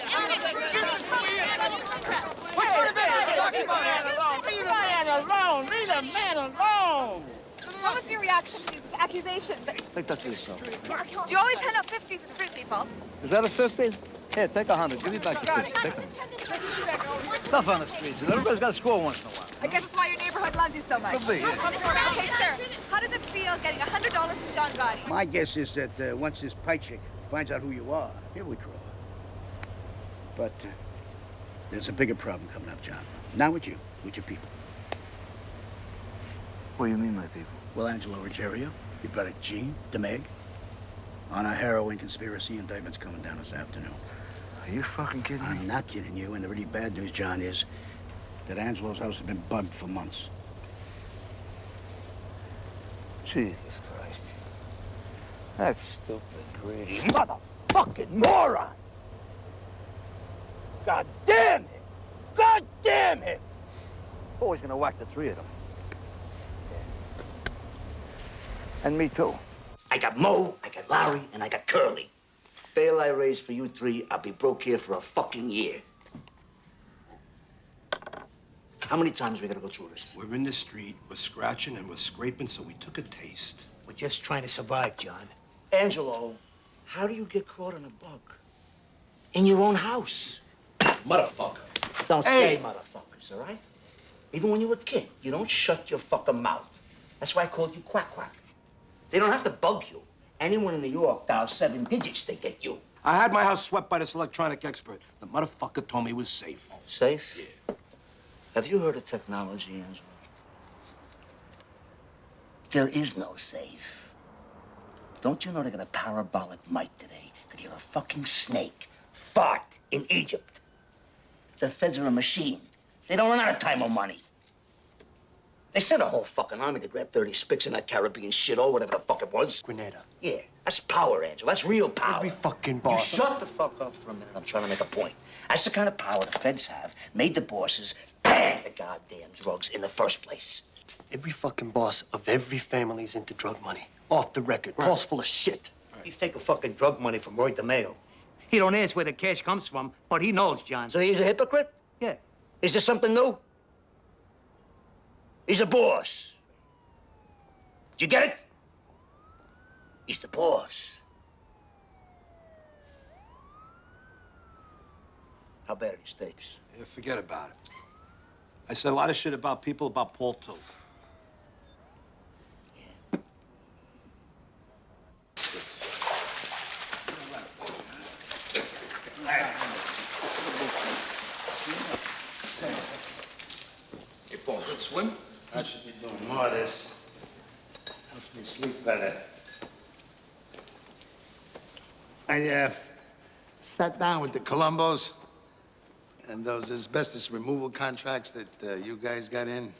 S5: sort of business are you talking about?
S21: Leave the man alone! Leave the man alone!
S13: What was your reaction to these accusations?
S10: Take that to yourself.
S13: Do you always hand out 50s to street people?
S10: Is that a 50? Here, take 100. Give me back the 50. Take it. Stuff on the streets, and everybody's got to score once in a while.
S13: I guess that's why your neighborhood loves you so much.
S10: Could be, yeah.
S13: Okay, sir, how does it feel getting $100 from John Gotti?
S11: My guess is that once this pie chick finds out who you are, he'll withdraw. But there's a bigger problem coming up, John. Not with you, with your people.
S10: What do you mean, my people?
S11: Well, Angelo Ruggiero, your brother Gene, DeMeg, on a heroin conspiracy indictment's coming down this afternoon.
S10: Are you fucking kidding me?
S11: I'm not kidding you, and the really bad news, John, is
S14: that Angelo's house had been bugged for months.
S8: Jesus Christ. That stupid, greedy motherfucking moron! God damn him! God damn him! Always gonna whack the three of them. And me too.
S3: I got Mo, I got Larry, and I got Curly. Bail I raised for you three, I'll be broke here for a fucking year. How many times are we gonna go through this?
S4: We're in the street, we're scratching and we're scraping, so we took a taste.
S3: We're just trying to survive, John. Angelo, how do you get caught on a bug? In your own house.
S4: Motherfucker.
S3: Don't say motherfuckers, all right? Even when you were a kid, you don't shut your fucking mouth. That's why I called you Quack Quack. They don't have to bug you. Anyone in New York dials 7 digits, they get you.
S4: I had my house swept by this electronic expert. The motherfucker told me it was safe.
S3: Safe?
S4: Yeah.
S3: Have you heard of technology, Angelo? There is no safe. Don't you know they got a parabolic mic today? Could hear a fucking snake fart in Egypt. The feds are a machine. They don't run out of time or money. They sent a whole fucking army to grab 30 spics in that Caribbean shit or whatever the fuck it was.
S2: Grenada.
S3: Yeah, that's power, Angelo. That's real power.
S2: Every fucking
S3: You
S2: boss.
S3: shut the fuck up for a minute. I'm trying to make a point. That's the kind of power the feds have. Made the bosses ban the goddamn drugs in the first place.
S2: Every fucking boss of every family's into drug money. Off the record. Paul's full of shit.
S3: He's taking fucking drug money from Roy DeMeo.
S10: He don't ask where the cash comes from, but he knows, John.
S3: So he's a hypocrite?
S10: Yeah.
S3: Is there something new? He's a boss. Did you get it? He's the boss. How bad are these tapes?
S4: Yeah, forget about it. I said a lot of shit about people, about Paul, too.
S11: Hey, Paul, good swim? I should be doing more of this. Helps me sleep better. I sat down with the Columbos and those asbestos removal contracts that you guys got in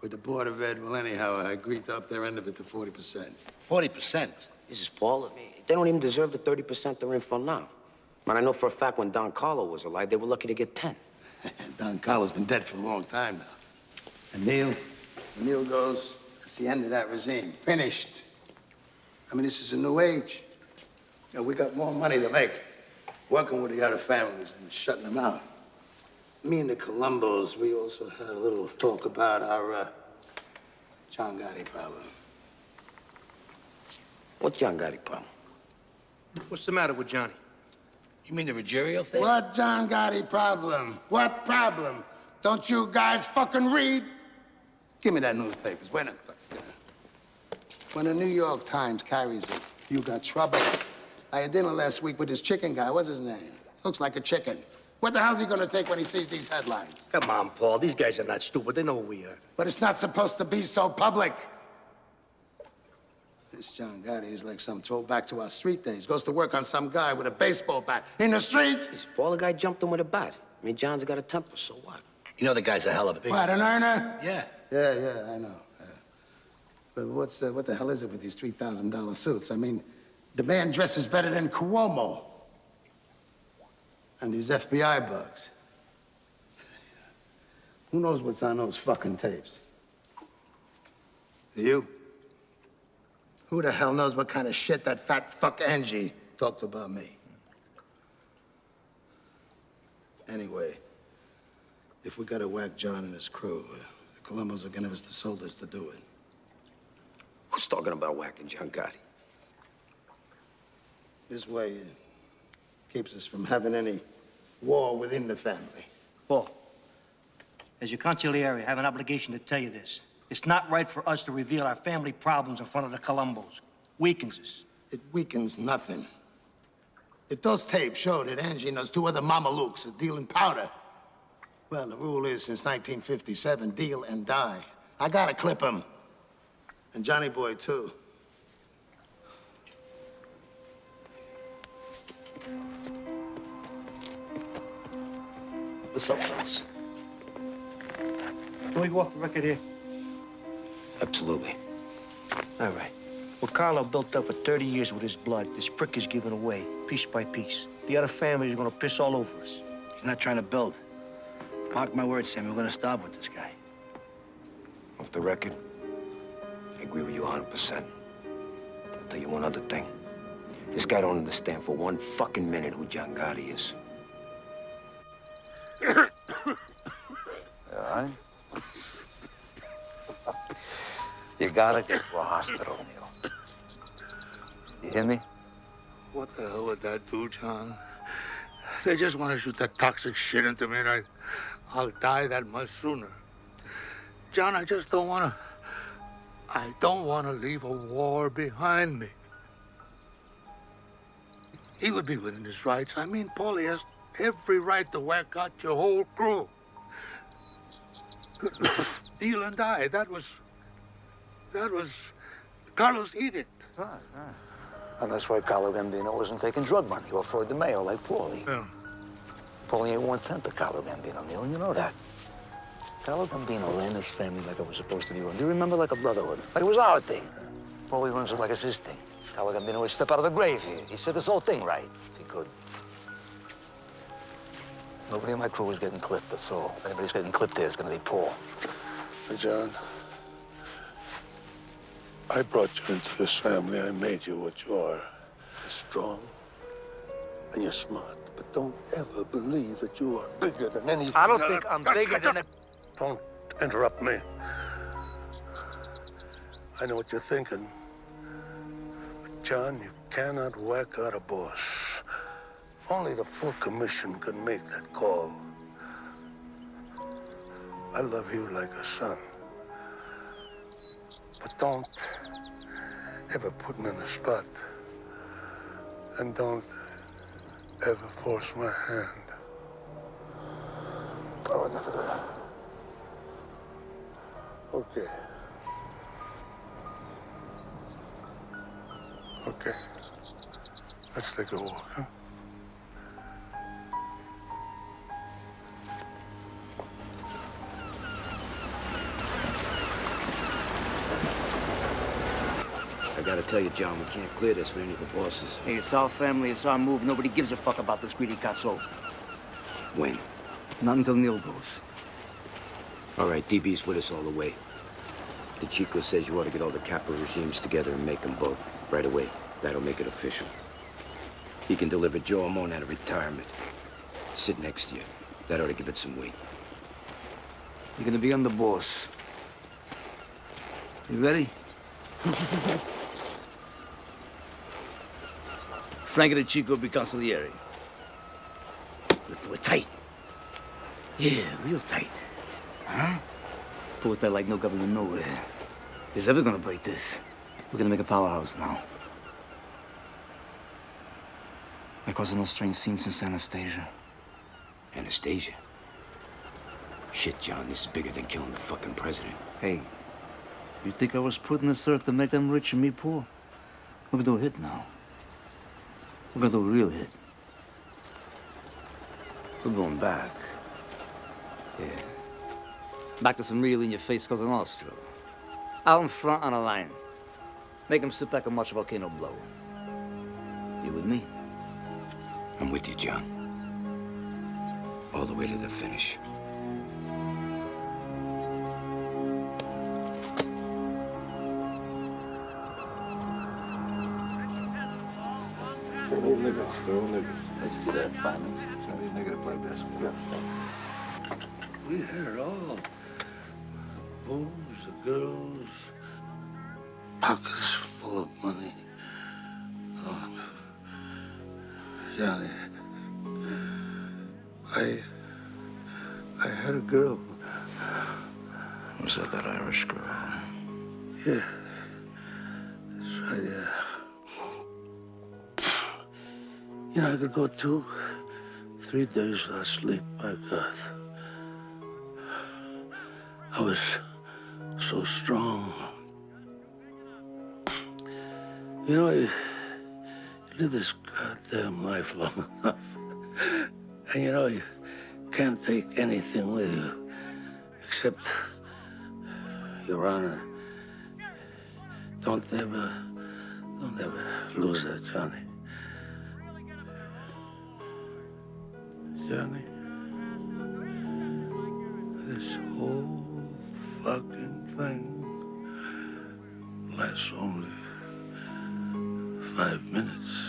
S11: with the Board of Ed. Well, anyhow, I agreed to up their end of it to 40%. 40%?
S2: This is Paul. They don't even deserve the 30% they're in for now. Man, I know for a fact when Don Carlo was alive, they were lucky to get 10.
S11: Don Carlo's been dead for a long time now. And Neil, when Neil goes, it's the end of that regime. Finished. I mean, this is a new age. You know, we got more money to make working with the other families than shutting them out. Me and the Columbos, we also had a little talk about our John Gotti problem.
S2: What's John Gotti problem?
S10: What's the matter with Johnny?
S14: You mean the Ruggiero thing?
S11: What John Gotti problem? What problem? Don't you guys fucking read? Give me that newspapers. When the New York Times carries it, you got trouble. I had dinner last week with this chicken guy. What's his name? Looks like a chicken. What the hell's he gonna think when he sees these headlines?
S3: Come on, Paul. These guys are not stupid. They know who we are.
S11: But it's not supposed to be so public. This John Gotti is like some throwback to our street days. Goes to work on some guy with a baseball bat in the street.
S2: Jeez, Paul, the guy jumped him with a bat. I mean, John's got a temper, so what?
S14: You know the guy's a hell of a big...
S11: What, an earner?
S14: Yeah.
S11: Yeah, I know. But what the hell is it with these $3,000 suits? I mean, the man dresses better than Cuomo. And these FBI bugs. Who knows what's on those fucking tapes? Do you? Who the hell knows what kind of shit that fat fuck Angie talked about me? Anyway, if we gotta whack John and his crew, the Columbos are gonna give us the soldiers to do it.
S2: Who's talking about whacking John Gotti?
S11: This way, it keeps us from having any war within the family.
S10: Paul, as your consigliere, I have an obligation to tell you this. It's not right for us to reveal our family problems in front of the Columbos. Weakens us.
S11: It weakens nothing. If those tapes show that Angie and those two other mamalukes are dealing powder, well, the rule is since 1957, deal and die. I gotta clip him. And Johnny Boy, too.
S2: What's up, fellas?
S10: Can we go off the record here?
S3: Absolutely.
S10: All right. What Carlo built up for 30 years with his blood, this prick is giving away, piece by piece. The other families are gonna piss all over us.
S14: He's not trying to build. Mark my words, Sammy, we're gonna starve with this guy.
S2: Off the record, I agree with you 100%. I'll tell you one other thing. This guy don't understand for one fucking minute who John Gotti is.
S3: All right? You gotta get to a hospital, Neil. You hear me?
S9: What the hell would that do, John? They just want to shoot that toxic shit into me, and I'll die that much sooner. John, I just don't want to... I don't want to leave a war behind me. He would be within his rights. I mean, Paulie has every right to whack out your whole crew. Neil and I, that was Carlos' edict.
S3: Right. And that's why Carlo Gambino wasn't taking drug money or Floyd DeMeo like Paulie.
S9: Yeah.
S3: Paulie ain't 1/10 of Carlo Gambino, Neil, and you know that. Carlo Gambino ran his family like it was supposed to be run. Do you remember, like a brotherhood? Like it was our thing. Paulie runs it like it's his thing. Carlo Gambino would step out of the grave here. He said this whole thing right, if he could. Nobody in my crew was getting clipped, that's all. If anybody's getting clipped there, it's gonna be Paul.
S9: Hey, John, I brought you into this family. I made you what you are. You're strong and you're smart, but don't ever believe that you are bigger than anything.
S10: I don't think I'm bigger than a...
S9: Don't interrupt me. I know what you're thinking. But, John, you cannot whack out a boss. Only the full commission can make that call. I love you like a son. But don't ever put me in a spot. And don't ever force my hand.
S3: I would never do that.
S9: Okay. Okay. Let's take a walk, huh?
S2: I gotta tell you, John, we can't clear this with any of the bosses.
S14: Hey, it's our family, it's our move. Nobody gives a fuck about this greedy cazzo.
S2: When?
S14: Not until Neil goes.
S2: All right, DB's with us all the way. The Chico says you ought to get all the capo regimes together and make them vote right away. That'll make it official. He can deliver Joe Amon out of retirement. Sit next to you. That ought to give it some weight.
S14: You're gonna be on the boss. You ready? Frank and the Chico be consigliere. We'll do it tight. Yeah, real tight. Huh? Pull it tight like no government nowhere. Is ever gonna break this? We're gonna make a powerhouse now. They're causing no strange scenes since Anastasia.
S2: Anastasia? Shit, John, this is bigger than killing the fucking president.
S14: Hey, you think I was put in this earth to make them rich and me poor? We're gonna do a hit now. We're gonna do a real hit. We're going back. Yeah. Back to some real in-your-face Cosa Nostra. Out in front on a line. Make them sit back and watch a volcano blow. You with me?
S2: I'm with you, John. All the way to the finish.
S3: This is finals. Somebody's nigga to play basketball.
S9: We had it all. The booze, the girls, pockets full of money. Oh, Johnny, I had a girl.
S1: Was that Irish girl?
S9: Yeah, that's right, yeah. You know, I could go 2, 3 days without sleep, my God. I was so strong. You know, you live this goddamn life long enough. And you know, you can't take anything with you except Your Honor, don't ever lose that, Johnny. Johnny, this whole fucking thing lasts only 5 minutes.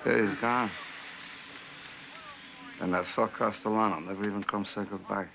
S3: Hey, he's gone. And that fuck Castellano never even come say goodbye.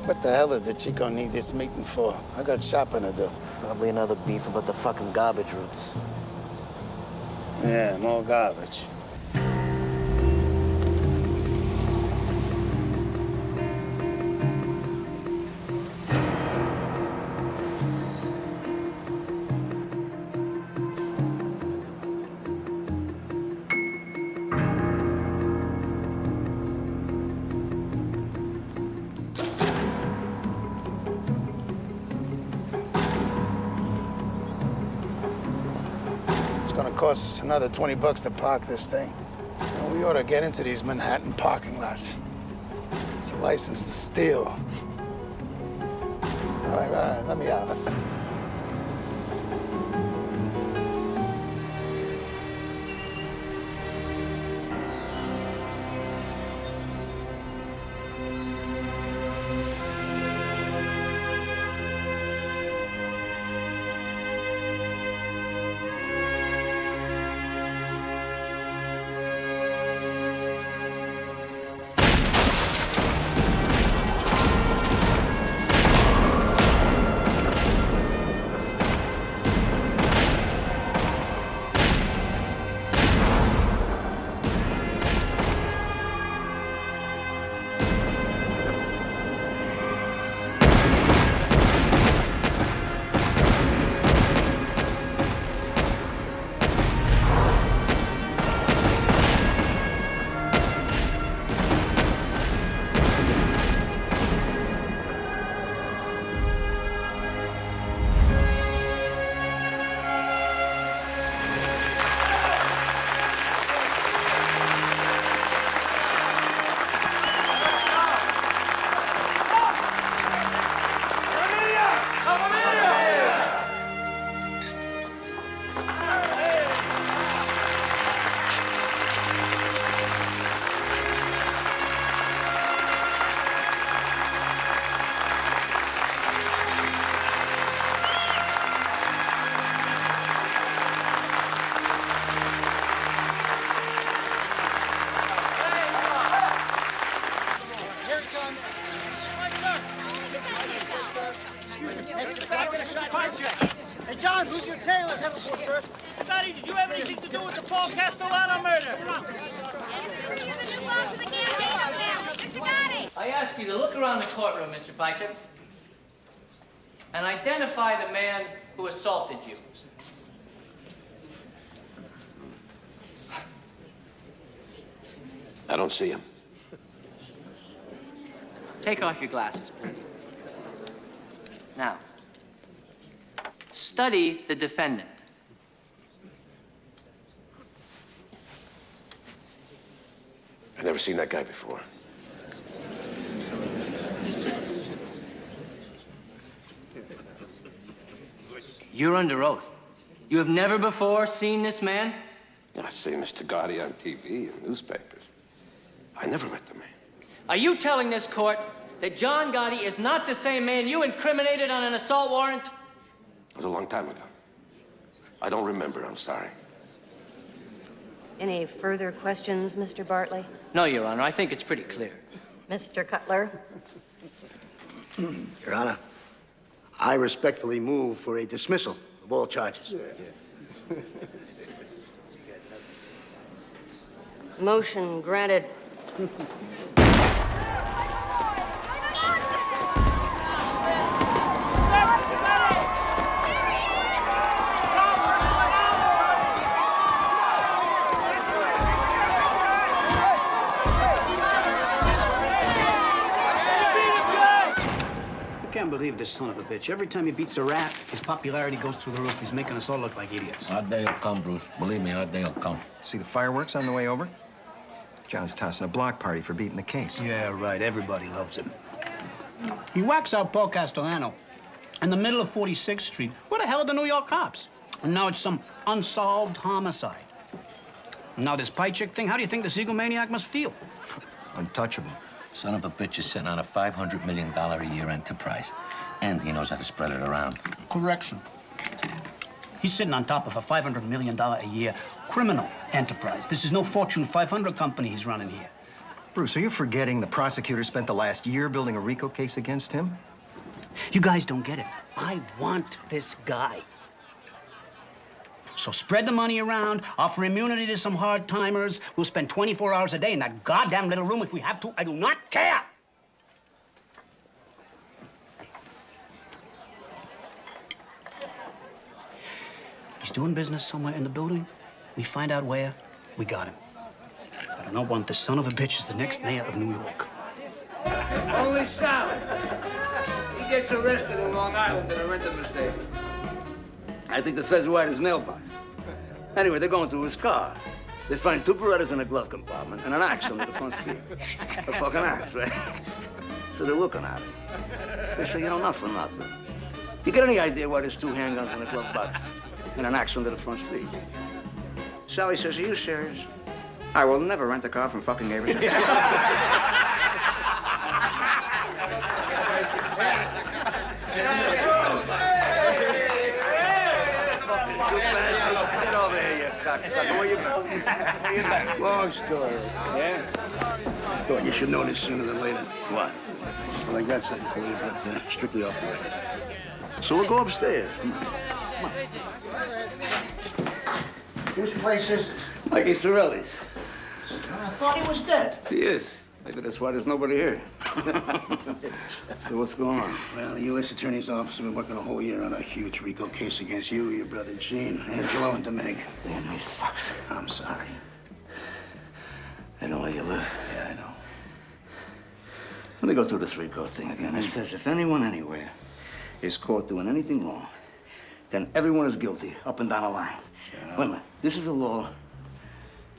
S11: What the hell did the Chico need this meeting for? I got shopping to do.
S15: Probably another beef about the fucking garbage routes.
S11: Yeah, more garbage. It's gonna cost us another $20 to park this thing. Well, we ought to get into these Manhattan parking lots. It's a license to steal. All right, let me out.
S21: Hey, John, who's your tailor? Have a boy, sir.
S22: Sonny, did you have anything to do with the Paul Castellano murder? I ask you to look around the courtroom, Mr. Picher, and identify the man who assaulted you.
S2: I don't see him.
S22: Take off your glasses, please. Now, study the defendant.
S16: never seen that guy before.
S22: You're under oath. You have never before seen this man?
S16: I've seen Mr. Gotti on TV and newspapers. I never met the man.
S22: Are you telling this court that John Gotti is not the same man you incriminated on an assault warrant?
S16: It was a long time ago. I don't remember, I'm sorry.
S17: Any further questions, Mr. Bartley?
S22: No, Your Honor. I think it's pretty clear.
S17: Mr. Cutler?
S21: Your Honor, I respectfully move for a dismissal of all charges.
S17: Motion granted.
S23: I can't believe this son of a bitch. Every time he beats a rat, his popularity goes through the roof. He's making us all look like idiots.
S7: Our day will come, Bruce. Believe me, our day will come.
S24: See the fireworks on the way over? John's tossing a block party for beating the case.
S23: Yeah, right. Everybody loves him. He whacks out Paul Castellano in the middle of 46th Street. Where the hell are the New York cops? And now it's some unsolved homicide. And now this pie chick thing, how do you think this egomaniac must feel?
S24: Untouchable.
S7: Son of a bitch is sitting on a $500 million a year enterprise. And he knows how to spread it around.
S23: Correction. He's sitting on top of a $500 million a year criminal enterprise. This is no Fortune 500 company he's running here.
S24: Bruce, are you forgetting the prosecutor spent the last year building a RICO case against him?
S23: You guys don't get it. I want this guy. So spread the money around, offer immunity to some hard-timers. We'll spend 24 hours a day in that goddamn little room if we have to. I do not care. He's doing business somewhere in the building. We find out where, we got him. But I don't want this son of a bitch as the next mayor of New York.
S3: Holy Sal! He gets arrested in Long Island in a rented Mercedes. I think the feds wire his mailbox. Anyway, they're going through his car. They find 2 Berettas in a glove compartment and an axe under the front seat. A fucking axe, right? So they're looking at him. They say, you know, not for nothing. You get any idea why there's 2 handguns in a glove box and an axe under the front seat? Sally says, are you serious? I will never rent a car from fucking Averson. Get over here, you cocksucker. Where you been? Where you been?
S21: Long story.
S3: Yeah?
S21: Thought you should know this sooner than later.
S3: What?
S21: Well, I got something for you, but strictly off the record. So we'll go upstairs. Come on. Come on. Whose place is this?
S3: Mikey Sorelli's.
S21: I thought he was dead.
S3: He is. Maybe that's why there's nobody here. So what's going on?
S21: Well, the U.S. Attorney's Office has been working a whole year on a huge RICO case against you, your brother Gene, Angelo, and Demeg.
S3: Damn these fucks.
S21: I'm sorry.
S3: I know where you live.
S21: Yeah, I know.
S3: Let me go through this RICO thing again. It says if anyone anywhere is caught doing anything wrong, then everyone is guilty, up and down the line.
S21: Yeah.
S3: Wait a minute. This is a law.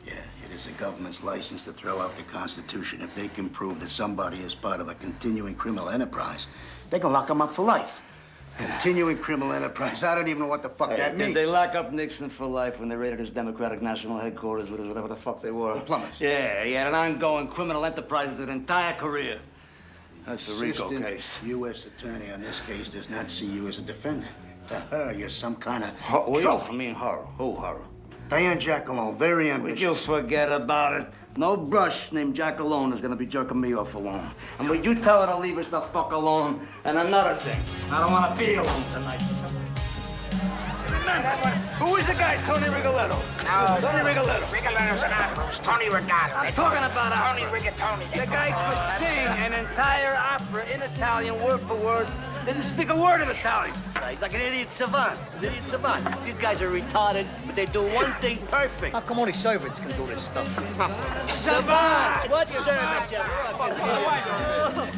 S21: Yeah, it is the government's license to throw out the Constitution. If they can prove that somebody is part of a continuing criminal enterprise, they can lock them up for life. Continuing criminal enterprise. I don't even know what the fuck that means.
S3: Did they lock up Nixon for life when they raided his Democratic National Headquarters with whatever the fuck they were?
S21: The plumbers.
S3: Yeah, he had an ongoing criminal enterprise his entire career. That's a RICO
S21: Assistant
S3: case.
S21: U.S. Attorney on this case does not see you as a defendant. To her, you're some kind of
S3: Trophy. I mean, horror. Who horror?
S21: Diane Jackalone, very ambitious.
S3: Would you forget about it? No brush named Jack alone is gonna be jerking me off alone. And would you tell her to leave us the fuck alone? And another thing, I don't wanna be alone tonight. Who is the guy, Tony Rigoletto?
S21: No,
S3: Tony Rigoletto.
S21: Rigoletto's an opera. It's Tony Rigoletto.
S3: I'm talking about opera.
S21: Tony Rigatoni.
S3: The guy could sing an entire opera in Italian, word for word. Didn't speak a word of Italian. He's like an idiot savant. An idiot savant. These guys are retarded, but they do one thing perfect.
S21: How come only servants can do this stuff?
S3: Savants! What servants, you fucking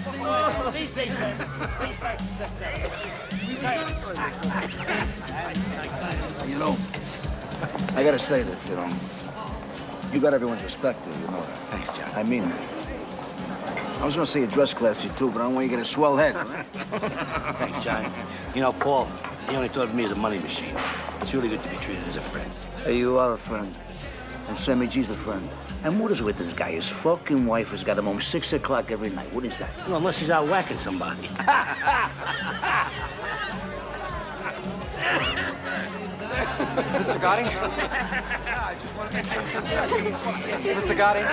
S3: Please say
S21: You know,
S3: I gotta say this, you know.
S8: You got everyone's respect, dude. You know that.
S3: Thanks, John.
S8: I mean that. I was gonna say you dress classy, too, but I don't want you to get a swell head.
S21: Thanks, John. You know, Paul, he only thought of me as a money machine. It's really good to be treated as a friend.
S1: Hey, you are a friend. And Sammy G's a friend. And what is with this guy? His fucking wife has got him home 6 o'clock every night. What is that?
S21: Well, unless he's out whacking somebody.
S5: Mr. Gotti? Mr. Gotti?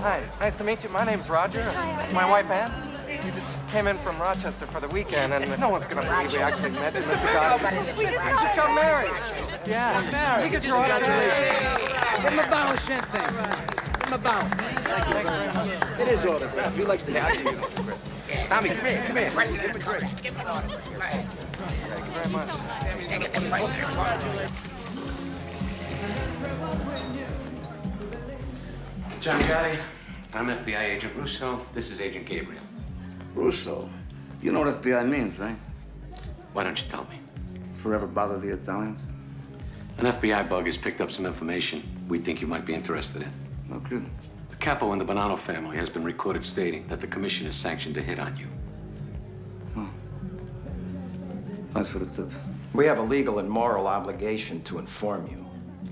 S5: Hi, nice to meet you. My name's Roger. It's my wife, Ann. We just came in from Rochester for the weekend, and no one's gonna believe we actually met you, Mr. Gotti. We just got married. Yeah. We get your autograph.
S8: Give him a bottle of champagne. Give him a bottle. Thank you very much. It is autograph. He likes to have it.
S21: Tommy, come here, come here.
S5: Thank you very much.
S7: John Gotti, I'm FBI Agent Russo. This is Agent Gabriel.
S1: Russo. You know what FBI means, right?
S7: Why don't you tell me?
S1: Forever bother the Italians?
S7: An FBI bug has picked up some information we think you might be interested in.
S1: No kidding.
S7: The capo in the Bonanno family has been recorded stating that the commission has sanctioned a hit on you.
S1: Thanks for the tip.
S24: We have a legal and moral obligation to inform you.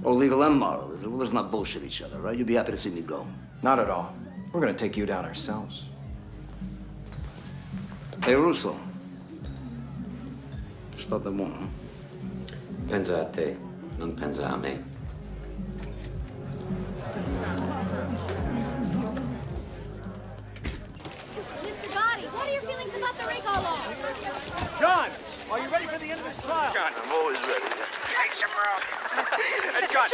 S1: Oh, legal and moral, is it? Well, let's not bullshit each other, right? You'd be happy to see me go.
S24: Not at all. We're gonna take you down ourselves.
S1: Hey, Russo. Sto da buono.
S7: Pensa a te, non pensa a me.
S13: Mr. Gotti, what are your feelings about the RICO law?
S10: John, are you ready for the end of this trial?
S12: John, I'm always ready. Say some more. John,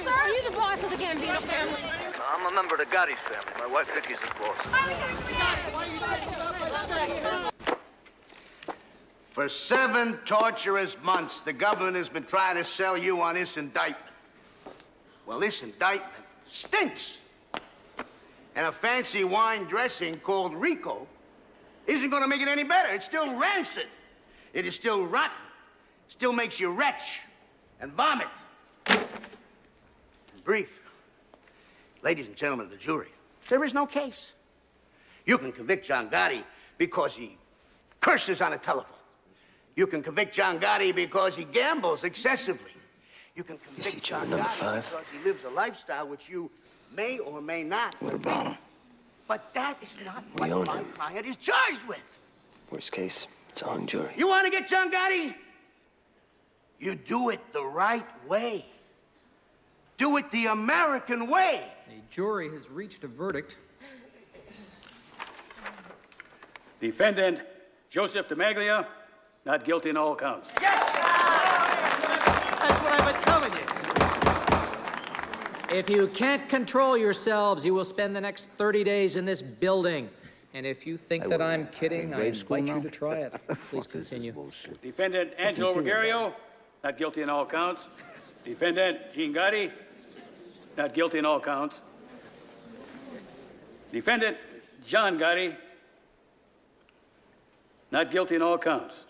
S13: Are you the boss of the Gambino family?
S8: I'm a member of the Gotti family. My wife Vicky's the boss.
S21: For 7 torturous months, the government has been trying to sell you on this indictment. Well, this indictment stinks. And a fancy wine dressing called Rico isn't gonna make it any better. It's still rancid. It is still rotten. Still makes you retch and vomit. In brief, ladies and gentlemen of the jury, there is no case. You can convict John Gotti because he curses on a telephone. You can convict John Gotti because he gambles excessively. You can convict John Gotti because he lives a lifestyle which you may or may not.
S2: What about him?
S21: But that is not
S2: We
S21: what
S2: own
S21: my
S2: him.
S21: client is charged with.
S2: Worst case, it's a hung jury.
S21: You want to get John Gotti? You do it the right way. Do it the American way.
S18: The jury has reached a verdict.
S19: Defendant Joseph DeMaglia, not guilty in all counts.
S18: That's what I've been telling you. If you can't control yourselves, you will spend the next 30 days in this building. And if you think that I'm kidding, I invite you to try it. Please continue.
S19: Defendant Angelo Ruggiero, not guilty in all counts. Defendant Gene Gotti, not guilty in all counts. Defendant John Gotti, not guilty in all counts.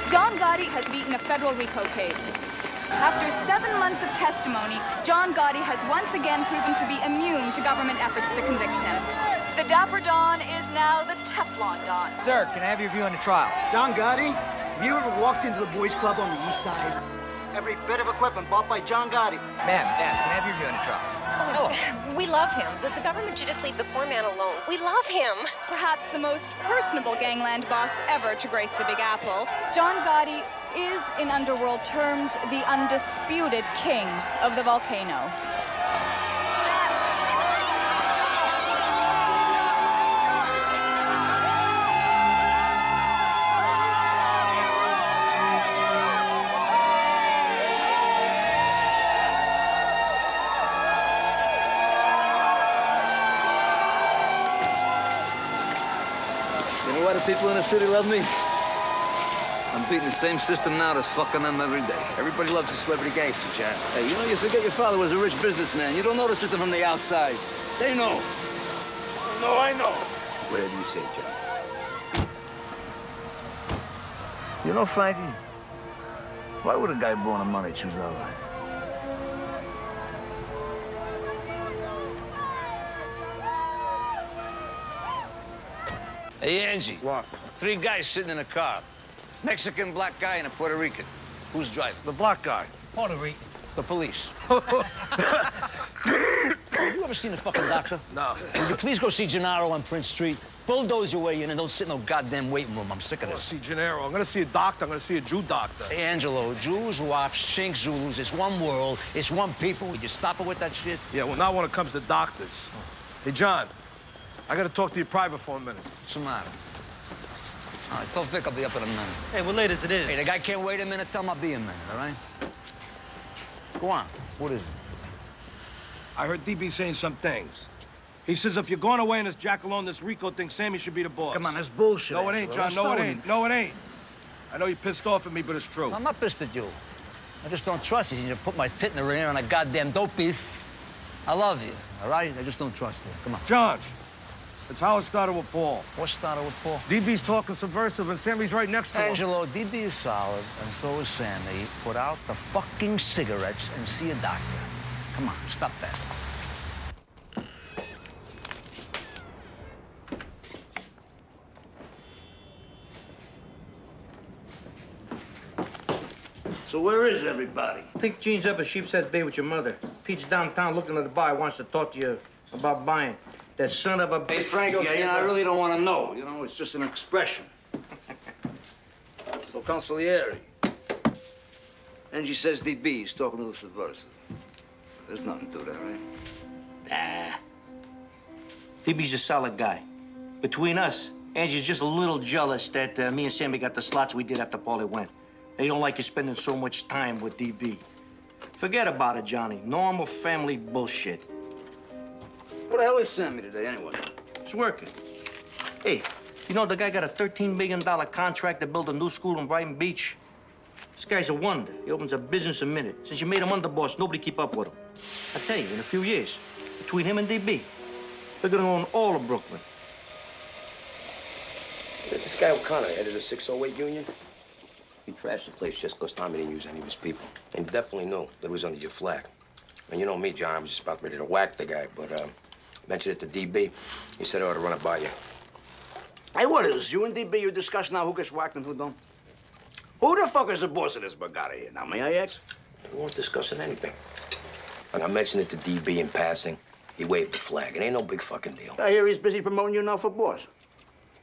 S13: John Gotti has beaten a federal RICO case. After 7 months of testimony, John Gotti has once again proven to be immune to government efforts to convict him. The Dapper Don is now the Teflon Don.
S20: Sir, can I have your view on the trial?
S25: John Gotti, have you ever walked into the boys' club on the east side?
S20: Every bit of equipment bought by John Gotti. Ma'am, can I have your view on the trial?
S26: We love him. The government should just leave the poor man alone. We love him.
S13: Perhaps the most personable gangland boss ever to grace the Big Apple, John Gotti is, in underworld terms, the undisputed king of the volcano.
S8: You know why the people in the city love me? I'm beating the same system now that's fucking them every day.
S3: Everybody loves a celebrity gangster, John.
S8: Hey, you know, you forget your father was a rich businessman. You don't know the system from the outside. They know. No, I know.
S3: Whatever you say, John.
S8: You know, Frankie, why would a guy born of money choose our life? Hey, Angie.
S3: What?
S8: 3 guys sitting in a car. Mexican, black guy, and a Puerto Rican. Who's driving?
S3: The black guy.
S10: Puerto Rican.
S8: The police.
S10: You ever seen a fucking doctor?
S3: No.
S10: Will you please go see Gennaro on Prince Street? Bulldoze your way in and don't sit in no goddamn waiting room. I'm sick of this.
S3: See Gennaro. I'm gonna see a doctor. I'm gonna see a Jew doctor.
S10: Hey, Angelo, Jews, Wops, Chinks, Zulus, it's one world, it's one people. Would you stop it with that shit?
S3: Yeah, well, not when it comes to doctors. Hey, John, I gotta talk to you private for a minute.
S8: What's the matter? All right, tell Vic I'll be up in a minute.
S10: Hey, we're late as it is.
S8: Hey, the guy can't wait a minute. Tell him I'll be a minute, all right? Go on. What is it?
S3: I heard DB saying some things. He says if you're going away in this Jackaloon, this Rico thing, Sammy should be the boss.
S8: Come on, that's bullshit.
S3: No, it ain't, John. No, it ain't. No, it ain't. I know you're pissed off at me, but it's true.
S8: I'm not pissed at you. I just don't trust you. You put my tit in the ring on a goddamn dope beef. I love you, all right? I just don't trust you. Come on.
S3: John, it's how it started with Paul.
S8: What started with Paul?
S3: DB's talking subversive, and Sammy's right next to him.
S8: Angelo, DB is solid, and so is Sammy. Put out the fucking cigarettes and see a doctor. Come on, stop that. So where is everybody?
S10: I think Gene's up at Sheepshead Bay with your mother. Pete's downtown looking at the bar, wants to talk to you about buying. That son of a...
S8: Hey, Frankie, I really don't want to know. You know, it's just an expression. So, Consigliere. Angie says DB is talking to the subversive. There's nothing to that, right?
S10: DB's a solid guy. Between us, Angie's just a little jealous that me and Sammy got the slots we did after Paulie went. They don't like you spending so much time with DB. Forget about it, Johnny. Normal family bullshit.
S8: What the hell is Sammy today, anyway?
S10: It's working. Hey, you know the guy got a $13 million contract to build a new school in Brighton Beach? This guy's a wonder. He opens a business a minute. Since you made him underboss, nobody keep up with him. I tell you, in a few years, between him and DB, they're gonna own all of Brooklyn.
S2: This guy O'Connor headed a 608 union. He trashed the place just because Tommy didn't use any of his people. And he definitely knew that it was under your flag. And you know me, John, I was just about ready to whack the guy, but mentioned it to DB. He said I ought to run it by you.
S8: Hey, what is you and DB, you discuss now who gets whacked and who don't? Who the fuck is the boss of this Bugatti here? Now, may I ask?
S2: We weren't discussing anything. When I mentioned it to DB in passing, he waved the flag. It ain't no big fucking deal.
S8: I hear he's busy promoting you now for boss.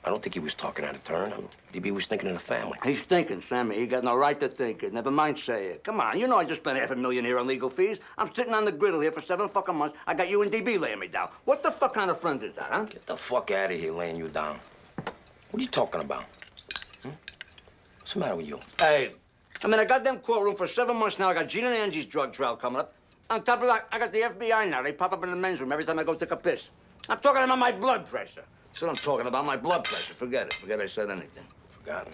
S2: I don't think he was talking out of turn. DB was thinking of the family.
S8: He's thinking, Sammy. He got no right to think it. Never mind say it. Come on, you know I just spent $500,000 here on legal fees. I'm sitting on the griddle here for 7 fucking months. I got you and DB laying me down. What the fuck kind of friend is that, huh?
S2: Get the fuck out of here laying you down. What are you talking about? What's the matter with you?
S8: Hey, I'm in a goddamn courtroom for 7 months now. I got Gene and Angie's drug trial coming up. On top of that, I got the FBI now. They pop up in the men's room every time I go take a piss. I'm talking about my blood pressure. That's what I'm talking about, my blood pressure. Forget it. Forget I said anything.
S2: Forgotten.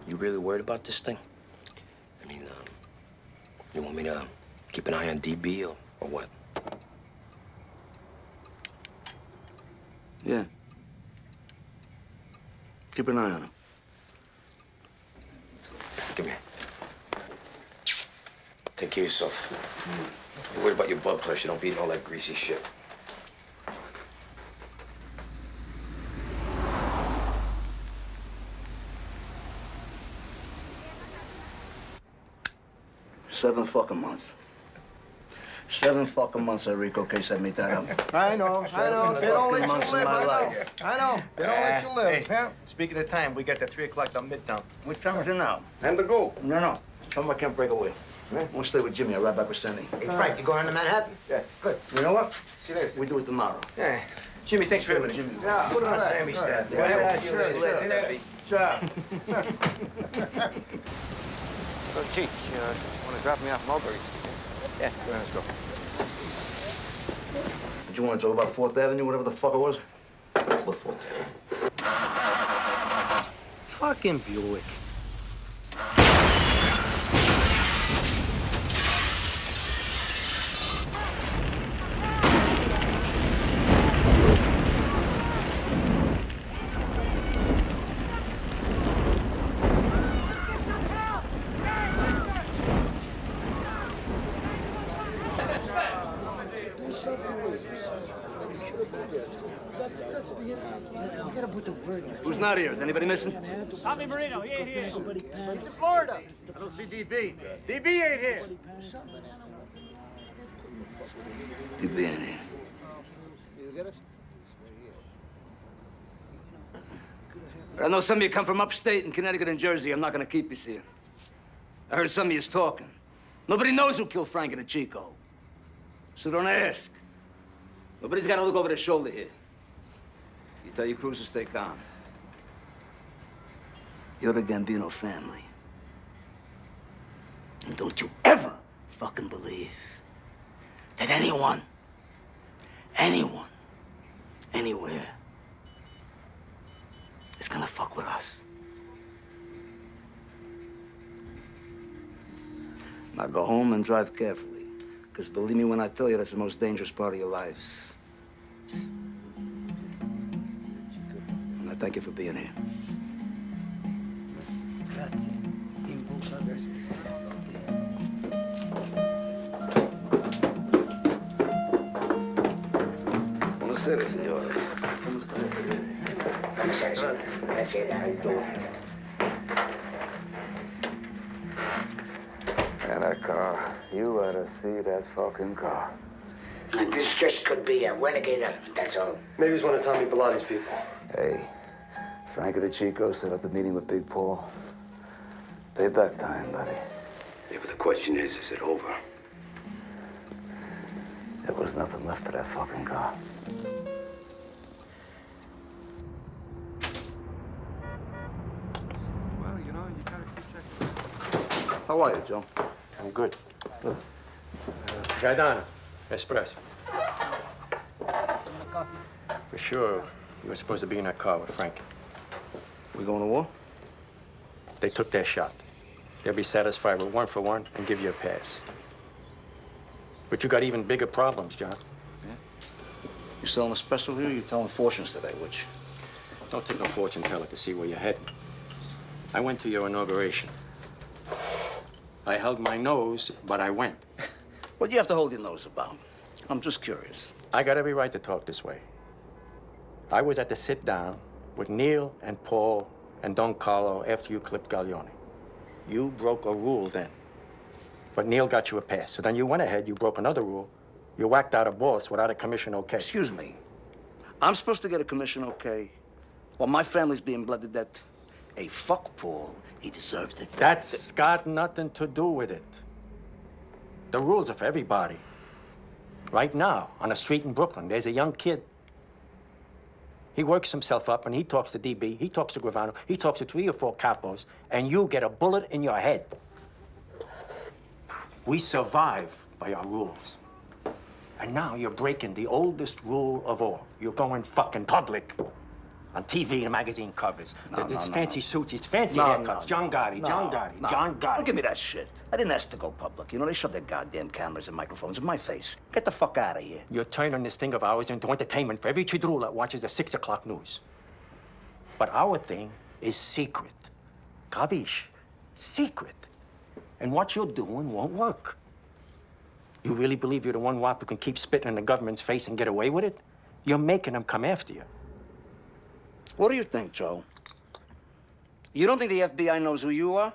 S2: You really worried about this thing? I mean, you want me to keep an eye on DB or what?
S8: Yeah. Keep an eye on him.
S2: Come here. Take care of yourself. You're worried about your blood pressure. Don't be eating all that greasy shit.
S8: Seven fucking months. 7 fucking months that Rico case had me tied up.
S20: I know. They don't let you live. I know. They don't let you live.
S10: Hey, speaking of time, we got the 3 o'clock down Midtown.
S8: What time is it now?
S10: Time to go.
S8: No. Tell him I can't break away. We'll stay with Jimmy. I'll ride back with Sandy.
S20: Hey, Frank, you going to Manhattan?
S10: Yeah.
S20: Good.
S8: You know what?
S20: See you later.
S8: We do it tomorrow.
S10: Yeah. Jimmy, thanks for everything.
S8: Jimmy.
S20: Yeah,
S10: Put it on Sammy's tab.
S20: Yeah, sure. Sure.
S5: So, Cheech, you want to drop me off Mulberry?
S10: Yeah, go ahead, let's go.
S8: Did you want to talk about 4th Avenue, whatever the fuck it was?
S2: What for?
S10: Fucking Buick.
S3: Who's not here? Is anybody missing?
S12: Tommy Marino, he ain't here. He's in Florida. I don't see DB. DB ain't here.
S3: DB ain't here. I know some of you come from upstate in Connecticut and Jersey. I'm not gonna keep you here. I heard some of you talking. Nobody knows who killed Frank and the Chico. So don't ask. Nobody's got to look over their shoulder here. You tell your crews to stay calm. You're the Gambino family. And don't you ever fucking believe that anyone, anywhere, is gonna fuck with us. Now go home and drive carefully. Because believe me when I tell you, that's the most dangerous part of your lives. And I thank you for being here.
S4: Grazie.
S3: Buonasera, signore. Come state? And that car, you ought to see that fucking car.
S21: And this just could be a renegade element, that's all.
S6: Maybe it's one of Tommy Bellatti's people.
S3: Hey, Frank of the Chico set up the meeting with Big Paul. Payback time, buddy.
S2: Yeah, but the question is it over?
S3: There was nothing left of that fucking car.
S5: Well, you know, you gotta keep checking.
S3: How are you, Joe?
S6: I'm good. Gaetano, espresso. For sure, you were supposed to be in that car with Frank.
S3: We going to war?
S6: They took their shot. They'll be satisfied with 1 for 1 and give you a pass. But you got even bigger problems, John.
S3: Yeah? You selling a special here or you telling fortunes today, which?
S6: Don't take no fortune teller to see where you're heading. I went to your inauguration. I held my nose, but I went.
S3: What do you have to hold your nose about? I'm just curious.
S6: I got every right to talk this way. I was at the sit-down with Neil and Paul and Don Carlo after you clipped Gaglione. You broke a rule then. But Neil got you a pass. So then you went ahead, you broke another rule. You whacked out a boss without a commission okay.
S3: Excuse me. I'm supposed to get a commission okay while my family's being bled to death? Hey, fuck Paul. He deserved it.
S6: That's got nothing to do with it. The rules are for everybody. Right now, on a street in Brooklyn, there's a young kid. He works himself up and he talks to DB, he talks to Gravano, he talks to 3 or 4 capos, and you get a bullet in your head. We survive by our rules. And now you're breaking the oldest rule of all. You're going fucking public. On TV and magazine covers. There's fancy suits, these fancy haircuts. John Gotti, John Gotti.
S3: Don't give me that shit. I didn't ask to go public. You know, they shoved their goddamn cameras and microphones in my face. Get the fuck out of here.
S6: You're turning this thing of ours into entertainment for every chidrul that watches the 6 o'clock news. But our thing is secret. Kabish? Secret. And what you're doing won't work. You really believe you're the one wop who can keep spitting in the government's face and get away with it? You're making them come after you.
S3: What do you think, Joe? You don't think the FBI knows who you are?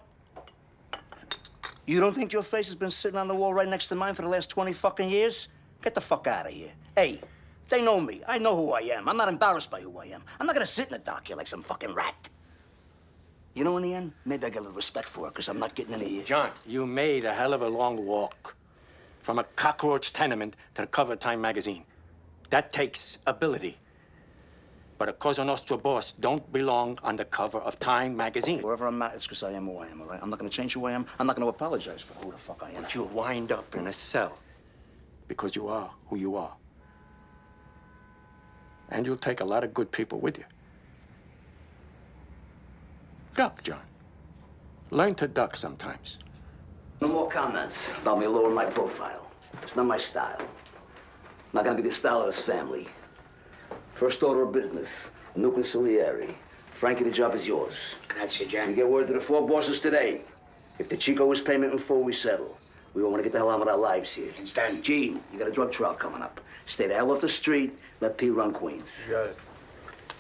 S3: You don't think your face has been sitting on the wall right next to mine for the last 20 fucking years? Get the fuck out of here. Hey, they know me. I know who I am. I'm not embarrassed by who I am. I'm not gonna sit in the dock here like some fucking rat. You know, in the end, maybe I get a little respect for it, because I'm not getting any...
S6: John, you made a hell of a long walk. From a cockroach tenement to the cover of Time magazine. That takes ability. But a Cosa Nostra boss don't belong on the cover of Time magazine.
S3: Wherever I'm at, it's because I am who I am, all right? I'm not going to change who I am. I'm not going to apologize for who the fuck I am.
S6: But you'll wind up in a cell because you are who you are. And you'll take a lot of good people with you. Duck, John. Learn to duck sometimes.
S3: No more comments about me lowering my profile. It's not my style. Not gonna be the style of this family. First order of business, a new consigliere. Frankie, the job is yours.
S21: Grazie, John.
S3: You get word to the four bosses today. If the Chico is payment in full, we settle. We don't want to get the hell out of our lives here.
S21: It's done.
S3: Gene, you got a drug trial coming up. Stay the hell off the street. Let P run Queens.
S5: You got it.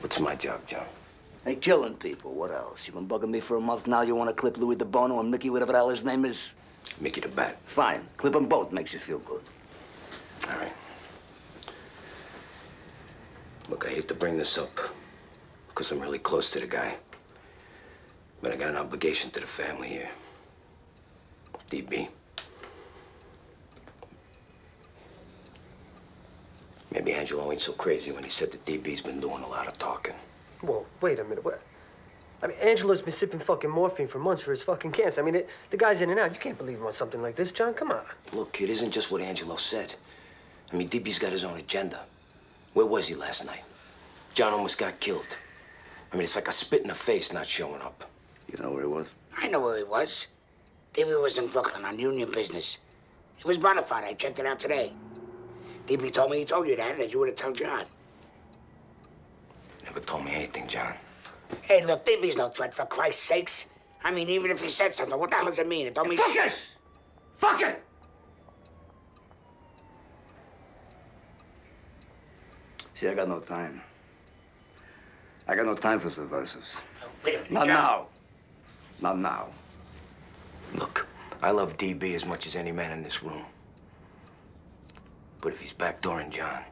S2: What's my job, John?
S3: Hey, killing people. What else? You've been bugging me for a month now. You want to clip Louis DeBono and Mickey, whatever the hell his name is?
S2: Mickey the Bat.
S3: Fine. Clip them both. Makes you feel good.
S2: All right. Look, I hate to bring this up, because I'm really close to the guy. But I got an obligation to the family here. DB. Maybe Angelo ain't so crazy when he said that DB's been doing a lot of talking.
S4: Whoa, wait a minute. What? I mean, Angelo's been sipping fucking morphine for months for his fucking cancer. I mean, the guy's in and out. You can't believe him on something like this, John. Come on.
S2: Look, it isn't just what Angelo said. I mean, DB's got his own agenda. Where was he last night? John almost got killed. I mean, it's like a spit in the face not showing up.
S3: You know where he was?
S21: I know where he was. DB was in Brooklyn on union business. He was bona fide. I checked it out today. DB told me he told you that you would have told John.
S2: Never told me anything, John.
S21: Hey, look, DB's no threat, for Christ's sakes. I mean, even if he said something, what the hell does it mean? It don't mean shit.
S3: Fuck it! See, I got no time. I got no time for subversives.
S21: Wait a minute,
S3: Not
S21: John.
S3: now. Not now.
S2: Look, I love DB as much as any man in this room. But if he's backdooring John...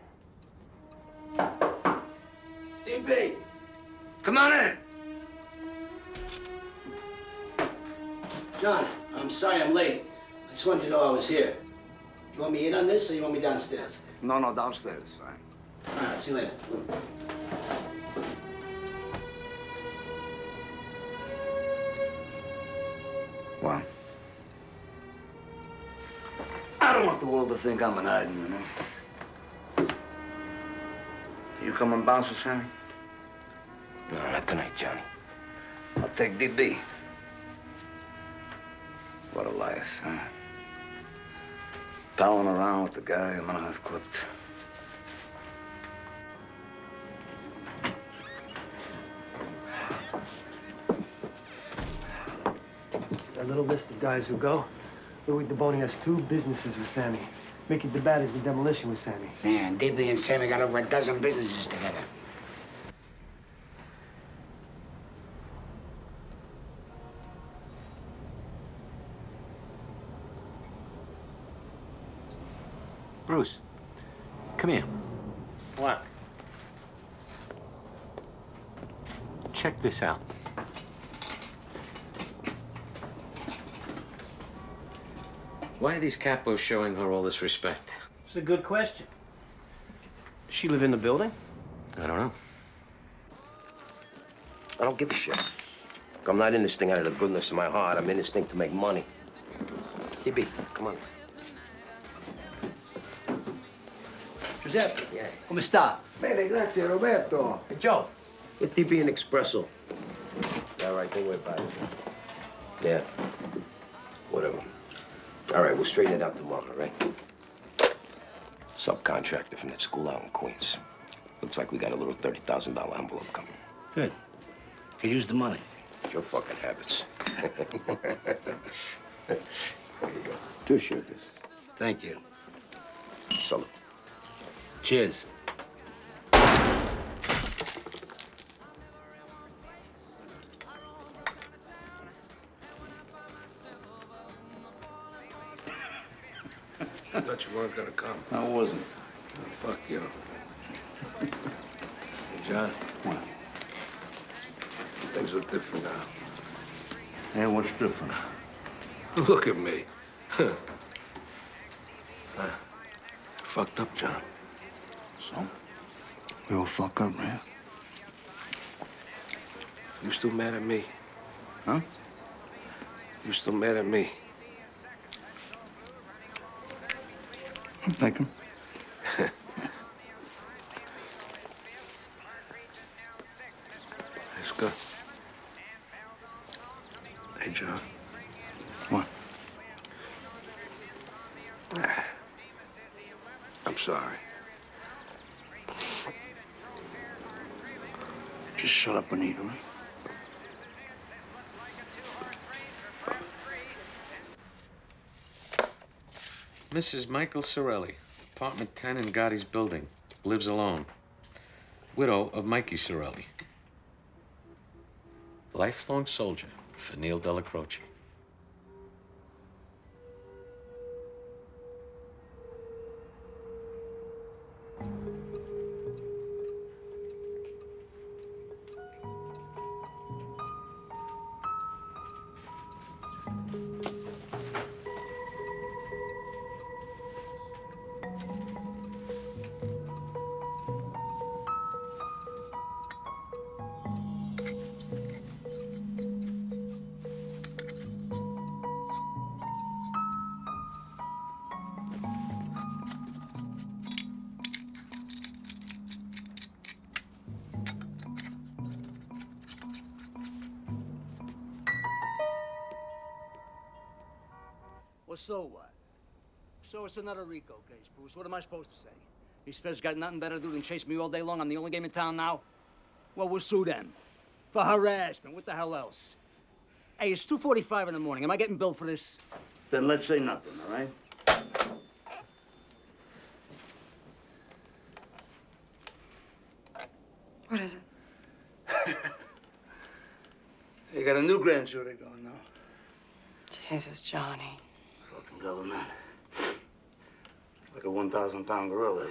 S3: DB! Come on in!
S21: John, I'm sorry I'm late. I just wanted you to know I was here. You want me in on this, or you want me downstairs?
S3: No, downstairs is fine.
S21: All right, see you later.
S3: Well, I don't want the world to think I'm an item, you know? You come and bounce with Sammy?
S2: No, not tonight, Johnny.
S3: I'll take DB. What a life, huh? Palling around with the guy I'm gonna have clipped.
S4: A little list of guys who go. Louis DeBoni has 2 businesses with Sammy. Mickey the Bat is the demolition with Sammy.
S21: Man, DB and Sammy got over a dozen businesses together.
S6: Bruce, come here.
S19: What?
S6: Check this out.
S22: Why are these capos showing her all this respect?
S10: It's a good question.
S5: Does she live in the building?
S22: I don't know.
S2: I don't give a shit. Look, I'm not in this thing out of the goodness of my heart. I'm in this thing to make money. DB, come on.
S21: Giuseppe, come sta? Bene, grazie, Roberto.
S2: Hey, Joe, get DB an espresso. All right, don't worry about it. Yeah, whatever. All right, we'll straighten it out tomorrow, right? Subcontractor from that school out in Queens. Looks like we got a little $30,000 envelope coming.
S21: Good. Could use the money.
S2: It's your fucking habits. There you go.
S21: 2 sugars. Thank you.
S2: Salute.
S21: Cheers.
S2: I thought you weren't gonna come.
S3: I wasn't.
S2: Fuck you. Hey, John.
S3: What?
S2: Things look different now.
S3: Hey, what's different?
S2: Look at me. Fucked up, John.
S3: So? We all fuck up, man.
S2: You still mad at me?
S3: Huh?
S2: You still mad at me?
S3: I'm thinking.
S2: It's good.
S1: John. What?
S21: I'm sorry.
S1: Just shut up and eat, all right?
S9: Mrs. Michael Sorelli, apartment 10 in Gotti's building. Lives alone. Widow of Mikey Sorelli. Lifelong soldier for Neil Della Croce.
S3: Well, so what? So it's another RICO case, Bruce. What am I supposed to say? These feds got nothing better to do than chase me all day long. I'm the only game in town now. Well, we'll sue them. For harassment. What the hell else? Hey, it's 2:45 in the morning. Am I getting billed for this? Then let's say nothing, all right?
S13: What is it?
S21: You got a new grand jury going now.
S13: Jesus, Johnny.
S21: Fucking government. Like a 1,000-pound gorilla.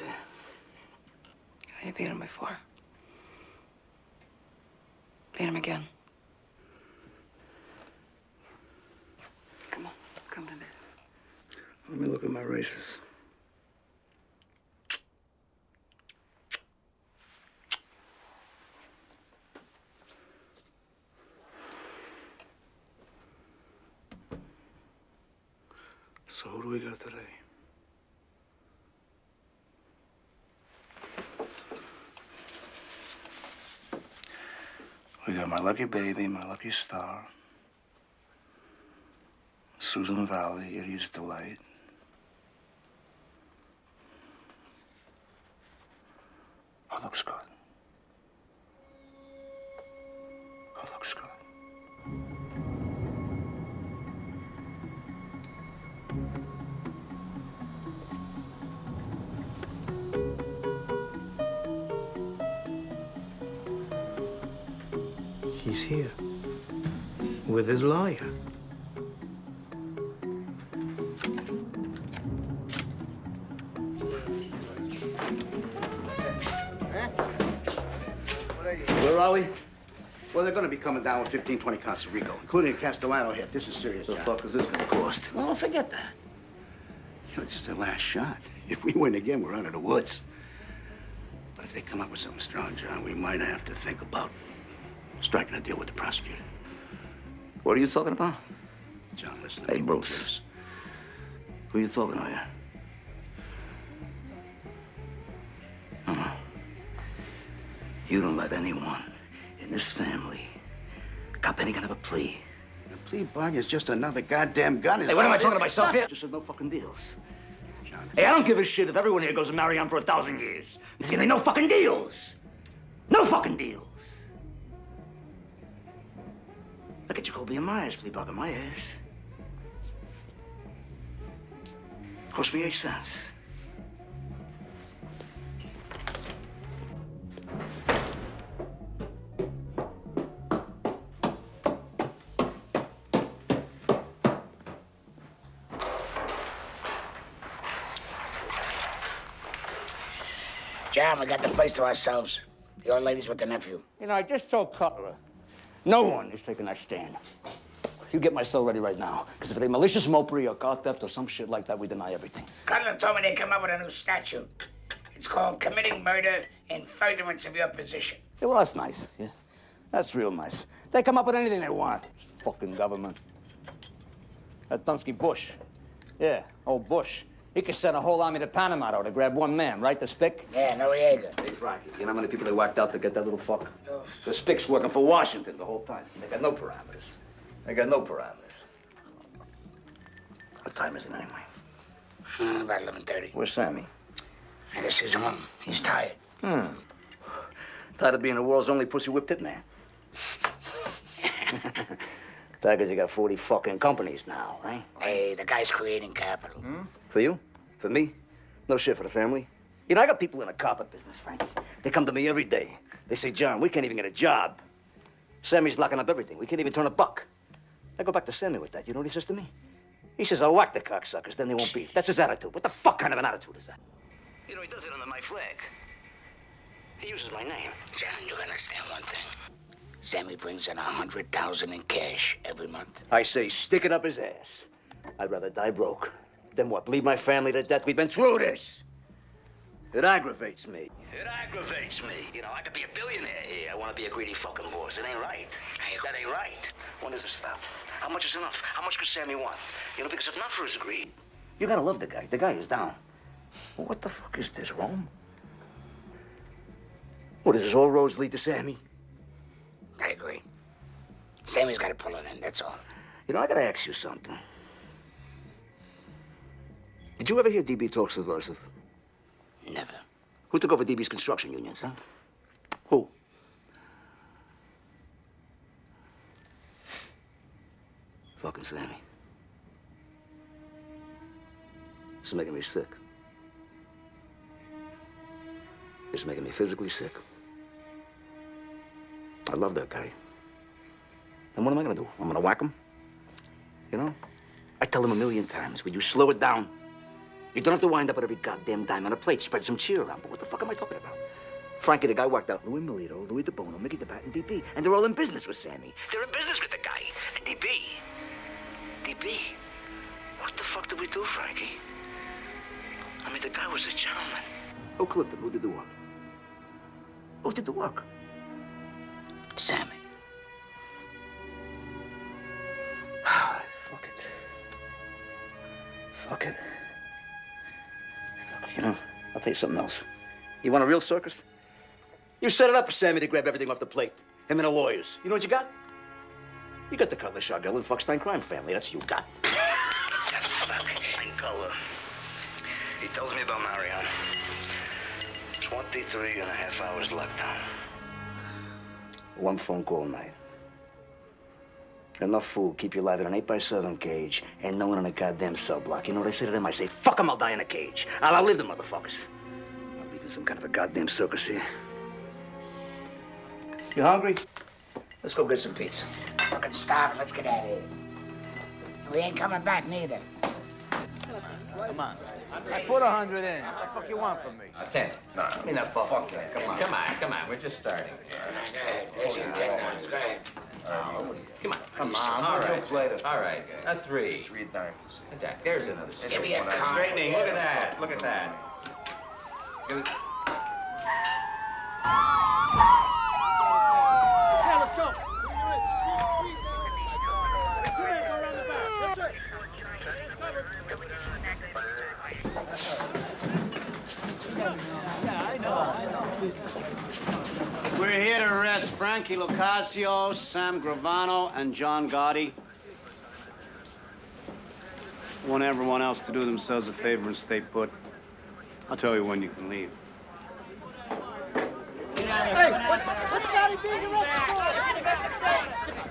S13: You beat him before. Beat him again. Come on, come to bed.
S21: Let me look at my races. So who do we got today? We got my lucky baby, my lucky star, Susan Valley, Idiot's Delight. Oh, looks good. Oh, looks good.
S18: He's here. With his lawyer.
S21: Where are we? Well, they're going to be coming down with 15, 20 counts of RICO, including a Castellano hit. This is serious.
S3: The fuck is this gonna cost?
S21: Well, forget that. You know, this is their last shot. If we win again, we're out of the woods. But if they come up with something strong, John, we might have to think about striking a deal with the prosecutor.
S3: What are you talking about?
S21: John, listen to
S3: Hey,
S21: me,
S3: Bruce.
S21: please.
S3: Who you talking to here? No. You don't let anyone in this family cop any kind of a plea.
S21: A plea bargain is just another goddamn gun.
S3: Hey, what am I talking to myself here? Just said no fucking deals.
S21: John.
S3: Hey, I don't give a shit if everyone here goes to marry on for 1,000 years. There's gonna be no fucking deals. No fucking deals. Look at Jacoby and Myers plea bargain my ass. Cost me 8 cents.
S21: John, we got the place to ourselves. The old lady's with the nephew.
S3: You know, I just told Cutler, no one is taking that stand. You get my cell ready right now, because if they malicious mopery or car theft or some shit like that, we deny everything.
S21: Cutler told me they come up with a new statute. It's called committing murder in furtherance of your position.
S3: Yeah, well, that's nice, yeah. That's real nice. They come up with anything they want. This fucking government. That Dunsky Bush. Yeah, old Bush. He could send a whole army to Panama, though, to grab one man, right? The Spick?
S21: Yeah, Noriega.
S3: Hey, Frankie, you know how many people they whacked out to get that little fuck? The Spick's working for Washington the whole time. They got no parameters. I got no parameters. What time is it anyway?
S21: About 11:30.
S3: Where's Sammy?
S21: I guess he's home. He's tired.
S3: Tired of being the world's only pussy whipped hitman. Tired because you got 40 fucking companies now, right?
S21: Hey, the guy's creating capital.
S3: For you? For me? No shit for the family. You know, I got people in the carpet business, Frankie. They come to me every day. They say, John, we can't even get a job. Sammy's locking up everything. We can't even turn a buck. I go back to Sammy with that. You know what he says to me? He says, I'll whack the cocksuckers, then they won't beef. That's his attitude. What the fuck kind of an attitude is that? You know, he does it under my flag. He uses my name.
S21: John, you understand one thing. Sammy brings in $100,000 in cash every month.
S3: I say, stick it up his ass. I'd rather die broke than what? Bleed my family to death? We've been through this. It aggravates me. It aggravates me. You know, I could be a billionaire here. I want to be a greedy fucking boss. It ain't right. That ain't right. When does it stop? How much is enough? How much could Sammy want? You know, because if not for his greed, you gotta love the guy. The guy is down. Well, what the fuck is this, Rome? What is this? All roads lead to Sammy?
S21: I agree. Sammy's got to pull it in, that's all.
S3: You know, I gotta ask you something. Did you ever hear DB talk subversive?
S21: Never.
S3: Who took over DB's construction unions, huh? Who? Fucking Sammy. It's making me sick. It's making me physically sick. I love that guy. And what am I gonna do? I'm gonna whack him? You know? I tell him a million times, will you slow it down? You don't have to wind up with every goddamn dime on a plate. Spread some cheer around. But what the fuck am I talking about? Frankie, the guy whacked out Louis Milito, Louis DeBono, Mickey DeBat, and DB. And they're all in business with Sammy. They're in business with the guy. And DB. What the fuck did we do, Frankie? I mean, the guy was a gentleman. Who clipped him? Who did the work? Who did the work?
S21: Sammy.
S3: Fuck it. Fuck it. You know, I'll tell you something else. You want a real circus? You set it up for Sammy to grab everything off the plate. Him and the lawyers. You know what you got? You got the Cutler, Chargell, and Fuckstein crime family. That's what you got. He tells me about Marion. 23 and a half hours lockdown. One phone call a night. Enough food, keep you alive in an 8x7 cage, and no one in a goddamn cell block. You know what I say to them? I say, fuck them, I'll die in a cage. I'll outlive the motherfuckers. I'm leaving some kind of a goddamn circus here. You hungry? Let's go get some pizza.
S21: Fucking stop it. Let's get out of here. We ain't coming back neither.
S8: Come on. I put 100 in. What the fuck you want from me?
S6: 10.
S3: No, I mean that fuck that. Come on.
S6: Come on. We're just starting.
S21: There's your $10. Go ahead.
S6: Come on.
S3: Come on.
S6: All
S3: We'll
S6: right.
S3: do later.
S6: All right. A 3.
S10: 3 dimes.
S6: There's another.
S21: Give me a card.
S6: Straightening. Look at that. Look at that.
S12: Okay, let's go. That's right.
S4: Yeah, I know.
S11: We're here to arrest Frankie Lucasio, Sam Gravano, and John Gotti. I want everyone else to do themselves a favor and stay put. I'll tell you when you can leave.
S12: Hey, what's Gotti being arrested for?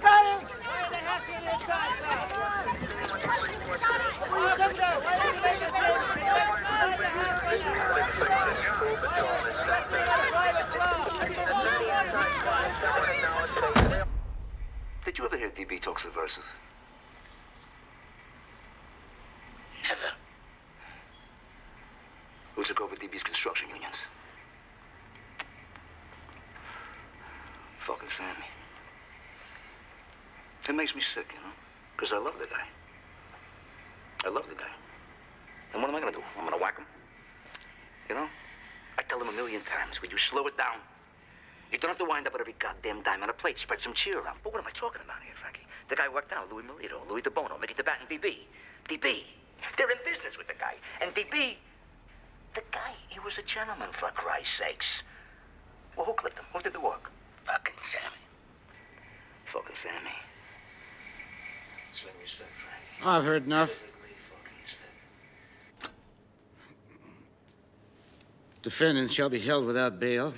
S12: Gotti!
S3: Did you ever hear DB talk subversive?
S21: Never.
S3: Who took over DB's construction unions? Fucking Sammy. It makes me sick, you know? Because I love the guy. I love the guy. And what am I gonna do? I'm gonna whack him? You know? I tell him a million times, will you slow it down? You don't have to wind up with every goddamn dime on a plate. Spread some cheer around. But what am I talking about here, Frankie? The guy worked out Louis Milito, Louis DeBono, Mickey DeBat, and DB. DB. They're in business with the guy. And DB, the guy, he was a gentleman, for Christ's sakes. Well, who clipped him? Who did the work?
S21: Fucking Sammy.
S3: Fucking Sammy.
S1: That's what you said, Frank.
S12: I've heard enough. Defendants shall be held without bail.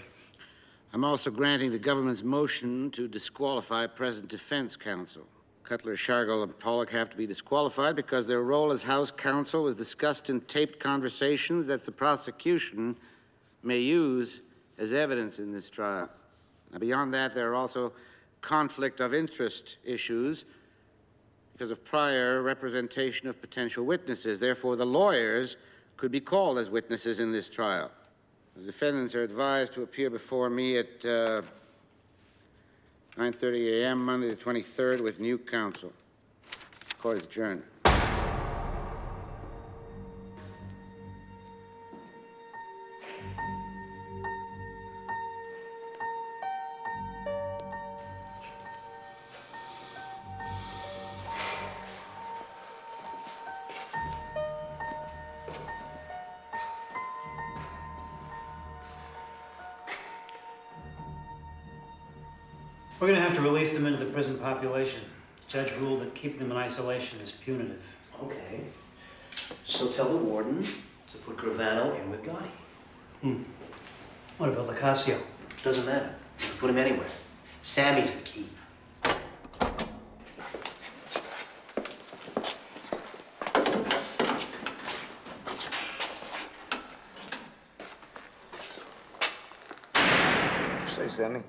S12: I'm also granting the government's motion to disqualify present defense counsel. Cutler, Shargle, and Pollock have to be disqualified because their role as House counsel was discussed in taped conversations that the prosecution may use as evidence in this trial. Now, beyond that, there are also conflict of interest issues because of prior representation of potential witnesses. Therefore, the lawyers could be called as witnesses in this trial. The defendants are advised to appear before me at 9:30 a.m. Monday the 23rd with new counsel. Court is adjourned.
S11: We're gonna have to release them into the prison population. The judge ruled that keeping them in isolation is punitive.
S10: Okay. So tell the warden to put Gravano in with Gotti.
S11: What about Locascio?
S10: Doesn't matter. You can put him anywhere. Sammy's the key.
S1: Say, Sammy.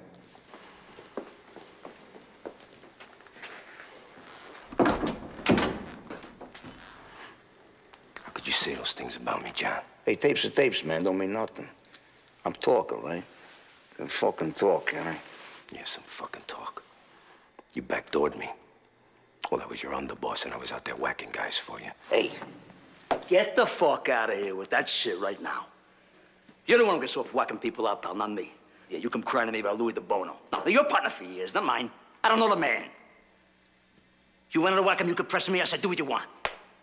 S2: How could you say those things about me, John?
S1: Hey, tapes are tapes, man. Don't mean nothing. I'm talking, right? Can fucking talk, can I?
S2: Yeah, some fucking talk. You backdoored me. Well, I was your underboss, and I was out there whacking guys for you.
S1: Hey, get the fuck out of here with that shit right now. You're the one who gets off whacking people up, pal, not me. Yeah, you come crying to me about Louis DeBono. No, you're a partner for years, not mine. I don't know the man. You wanted to whack him, you could press me, I said, do what you want.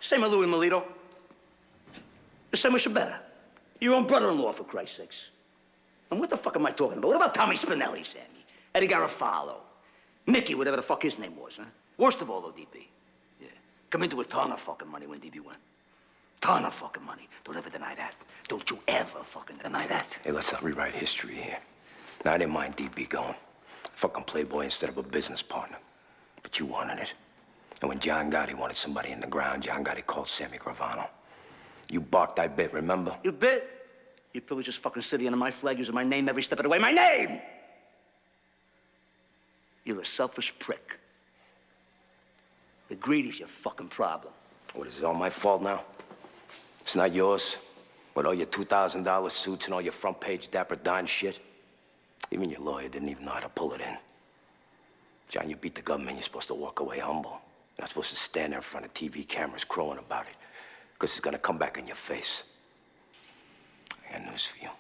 S1: Same with Louis Melito. The same with Shabetta. Your own brother-in-law, for Christ's sakes. And what the fuck am I talking about? What about Tommy Spinelli, Sammy? Eddie Garofalo? Mickey, whatever the fuck his name was, huh? Worst of all, though, DB. Yeah. Come into a ton of fucking money when DB went. Ton of fucking money. Don't ever deny that. Don't you ever fucking deny that.
S2: Hey, let's not rewrite history here. Now, I didn't mind DB going. Fucking playboy instead of a business partner. But you wanted it. And when John Gotti wanted somebody in the ground, John Gotti called Sammy Gravano. You barked, I bit, remember?
S1: You bit? You pillaged this fucking city under my flag using my name every step of the way. My name! You're a selfish prick. The greedy's your fucking problem.
S2: What, is it all my fault now? It's not yours? With all your $2,000 suits and all your front-page Dapper Dan shit? Even your lawyer didn't even know how to pull it in. John, you beat the government, you're supposed to walk away humble. You're not supposed to stand there in front of TV cameras crowing about it, because it's gonna come back in your face. I got news for you.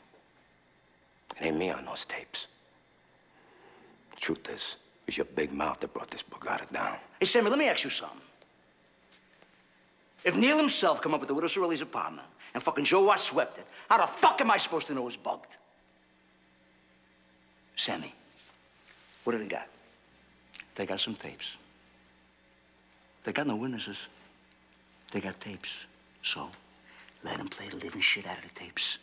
S2: It ain't me on those tapes. The truth is, it was your big mouth that brought this bugata down.
S1: Hey, Sammy, let me ask you something. If Neil himself come up with the Widow Sorelli's apartment and fucking Joe Watt swept it, how the fuck am I supposed to know it's bugged? Sammy, what do they got? They got some tapes. They got no witnesses. They got tapes. So, let them play the living shit out of the tapes.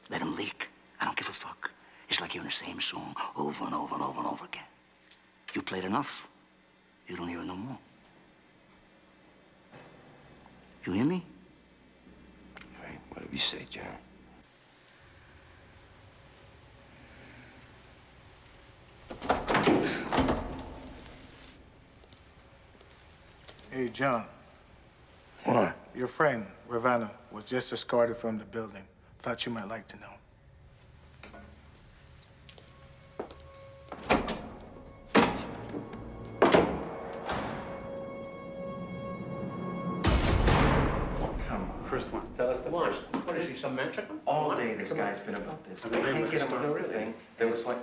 S1: Let them leak. I don't give a fuck. It's like hearing the same song over and over and over and over again. You played enough, you don't hear it no more. You hear me?
S2: All right, whatever you say, John.
S12: Hey, John.
S1: What?
S12: Your friend, Gravano, was just escorted from the building. Thought you might like to know.
S9: First one. Tell us the first one. What is he, some Mexican?
S20: All day this guy's been about this. I can't get him off the thing. It was like...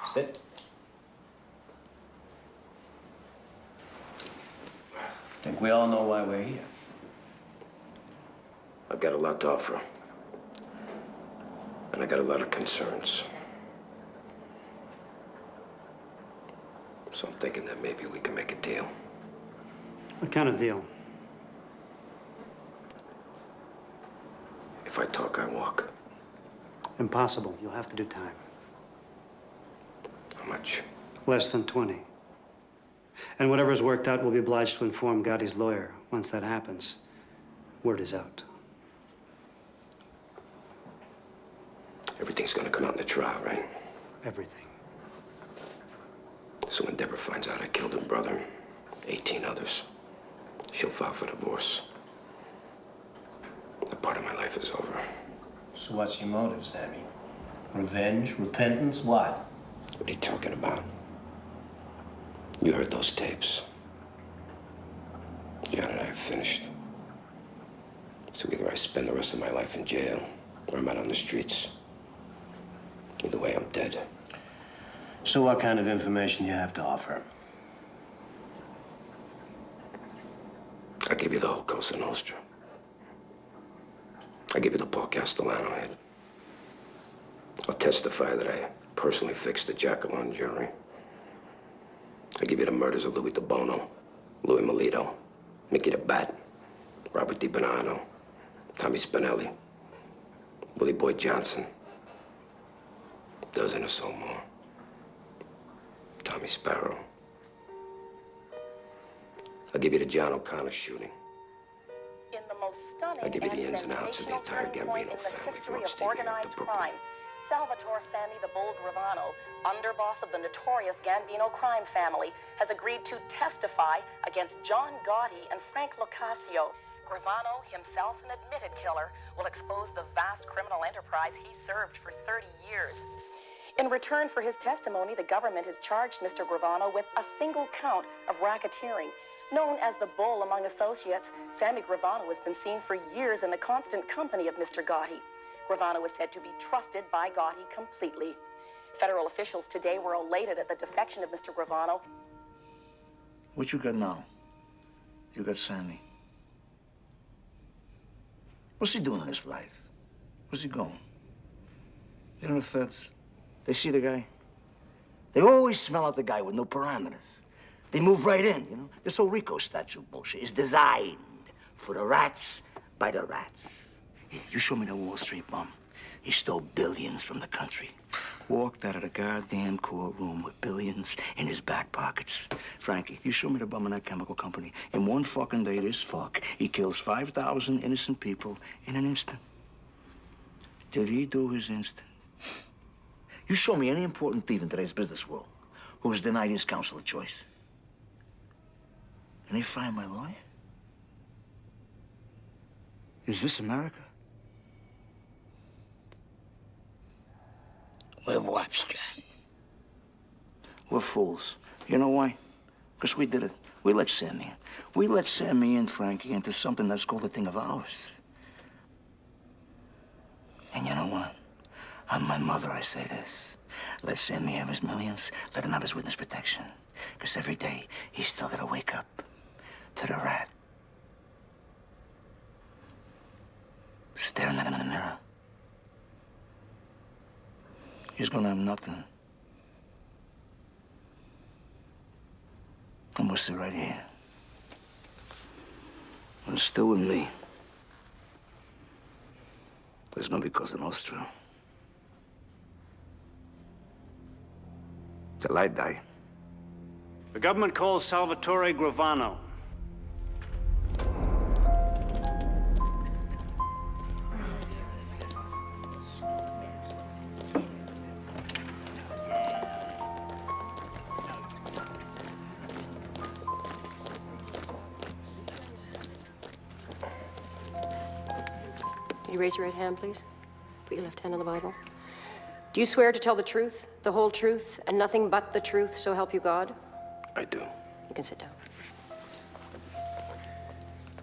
S9: Sit.
S10: I think we all know why we're here.
S2: I've got a lot to offer. And I got a lot of concerns. So I'm thinking that maybe we can make a deal.
S14: What kind of deal?
S2: If I talk, I walk.
S14: Impossible. You'll have to do time.
S2: How much?
S14: Less than 20. And whatever's worked out, we'll be obliged to inform Gotti's lawyer. Once that happens, word is out.
S2: Everything's gonna come out in the trial, right?
S14: Everything.
S2: So when Deborah finds out I killed her brother, 18 others, she'll file for divorce. That part of my life is over.
S10: So what's your motive, Sammy? Revenge? Repentance? What?
S2: What are you talking about? You heard those tapes. John and I are finished. So either I spend the rest of my life in jail, or I'm out on the streets. Either way, I'm dead.
S10: So what kind of information you have to offer?
S2: I'll give you the whole Cosa Nostra. I'll give you the Paul Castellano head. I'll testify that I personally fixed the Jackalone jury. I'll give you the murders of Louis DeBono, Louis Melito, Mickey the Bat, Robert DiBernardo, Tommy Spinelli, Willie Boy Johnson. A dozen or so more. Tommy Sparrow. I'll give you the John O'Connor shooting.
S15: In the most stunning
S2: I'll give you the
S15: and
S2: ins and outs of the
S15: sensational
S2: entire
S15: turning point
S2: Gambino
S15: in the
S2: family
S15: history
S2: from
S15: of
S2: upstate New York to
S15: organized
S2: Brooklyn.
S15: crime, Salvatore Sammy the Bull Gravano, underboss of the notorious Gambino crime family, has agreed to testify against John Gotti and Frank Locascio. Gravano, himself an admitted killer, will expose the vast criminal enterprise he served for 30 years. In return for his testimony, the government has charged Mr. Gravano with a single count of racketeering. Known as the Bull among associates, Sammy Gravano has been seen for years in the constant company of Mr. Gotti. Gravano is said to be trusted by Gotti completely. Federal officials today were elated at the defection of Mr. Gravano.
S1: What you got now? You got Sammy. What's he doing in his life? Where's he going? You know the feds? They see the guy. They always smell out the guy with no parameters. They move right in, you know? This whole RICO statute bullshit is designed for the rats by the rats. You show me the Wall Street bum. He stole billions from the country. Walked out of the goddamn courtroom with billions in his back pockets. Frankie, you show me the bum in that chemical company. In one fucking day, this fuck, he kills 5,000 innocent people in an instant. Did he do his instant? You show me any important thief in today's business world who was denied his counsel of choice. And they fire my lawyer? Is this America? We're wops, John. We're fools. You know why? Because we did it. We let Sammy in. We let Sammy and Frankie into something that's called a thing of ours. And you know what? On my mother, I say this. Let Sammy have his millions. Let him have his witness protection. Because every day, he's still got to wake up to the rat. Staring at him in the mirror. He's gonna have nothing. And we'll sit right here. And still with me. There's gonna be Cosa Nostra. Till I die.
S11: The government calls Salvatore Gravano.
S26: Could you raise your right hand, please? Put your left hand on the Bible. Do you swear to tell the truth, the whole truth, and nothing but the truth, so help you God?
S2: I do.
S26: You can sit down.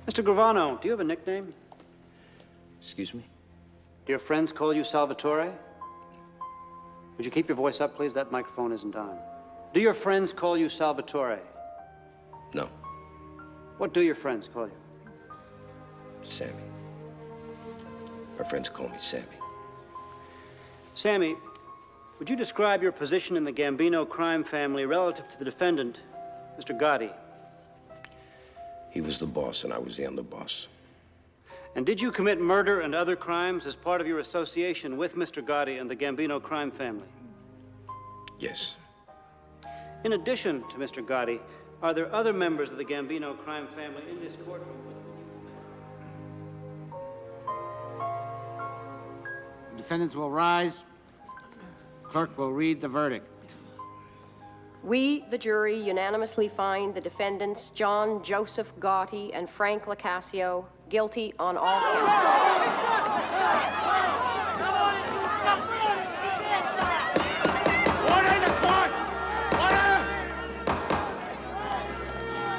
S11: Mr. Gravano, do you have a nickname?
S2: Excuse me?
S11: Do your friends call you Salvatore? Would you keep your voice up, please? That microphone isn't on. Do your friends call you Salvatore?
S2: No.
S11: What do your friends call you?
S2: Sammy. My friends call me Sammy.
S11: Sammy, Would you describe your position in the Gambino crime family relative to the defendant, Mr. Gotti?
S2: He was the boss and I was the underboss.
S11: And did you commit murder and other crimes as part of your association with Mr. Gotti and the Gambino crime family?
S2: Yes.
S11: In addition to Mr. Gotti, are there other members of the Gambino crime family in this courtroom with you?
S12: Defendants will rise. Clerk will read the verdict.
S26: We, the jury, unanimously find the defendants John Joseph Gotti and Frank Locascio guilty on all counts.
S12: Order in the court! Order!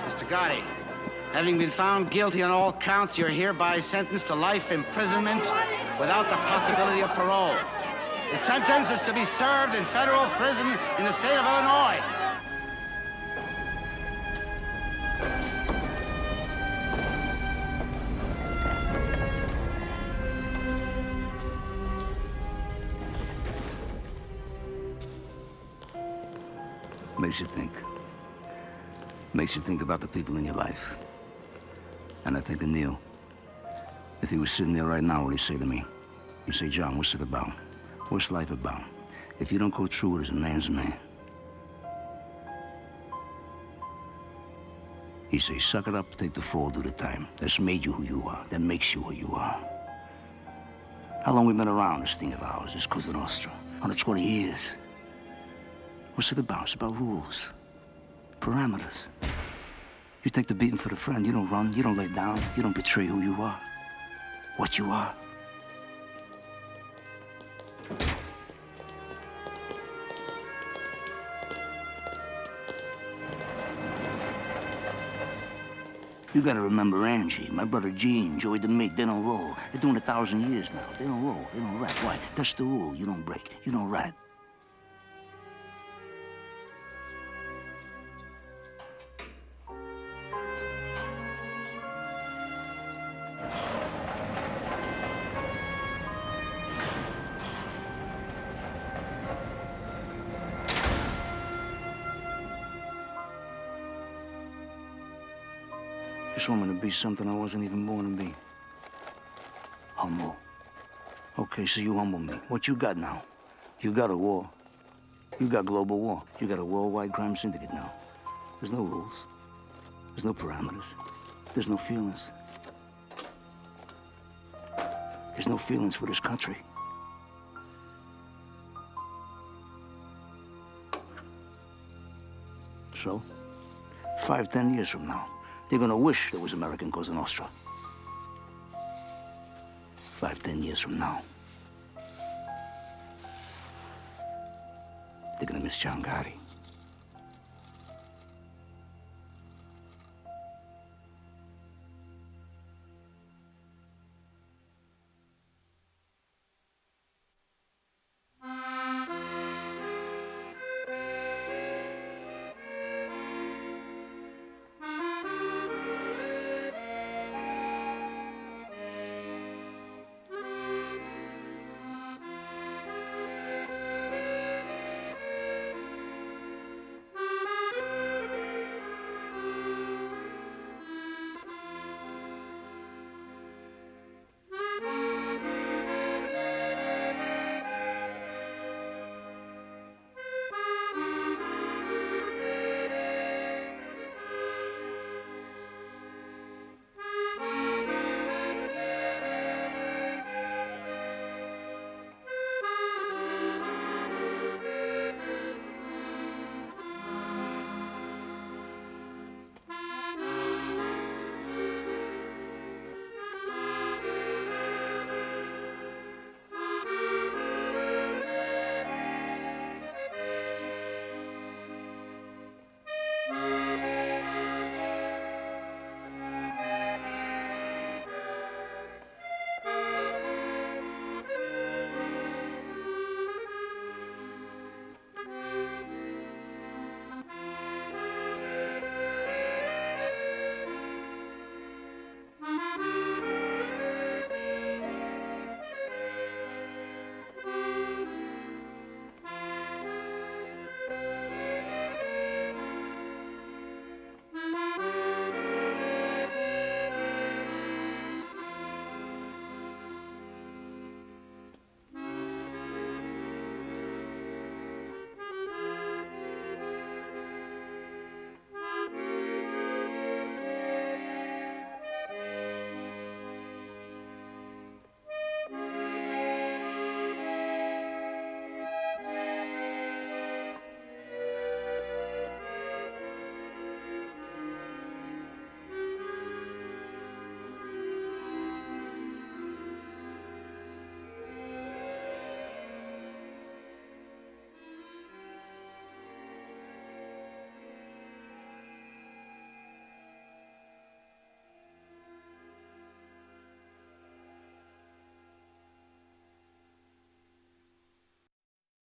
S12: Mr. Gotti, having been found guilty on all counts, you're hereby sentenced to life imprisonment without the possibility of parole. The sentence is to be served in federal prison in the state of Illinois.
S8: Makes you think. Makes you think about the people in your life. And I think of Neil. If he was sitting there right now, what would he say to me? He'd say, John, what's it about? What's life about? If you don't go through it as a man's man. He'd say, suck it up, take the fall, do the time. That's made you who you are. That makes you who you are. How long we been around, this thing of ours, this Cosa Nostra? 120 years. What's it about? It's about rules. Parameters. You take the beating for the friend. You don't run, you don't lay down, you don't betray who you are. What you are. You gotta remember Angie, my brother Gene, Joey DeMig, they don't roll. They're doing 1,000 years now. They don't roll, they don't rat. Why? That's the rule. You don't break, you don't rat. This woman to be something I wasn't even born to be. Humble. Okay, so you humble me. What you got now? You got a war. You got global war. You got a worldwide crime syndicate now. There's no rules. There's no parameters. There's no feelings. There's no feelings for this country. So, 5, 10 years from now, they're gonna wish there was American Cosa Nostra. 5, 10 years from now. They're gonna miss John Gotti.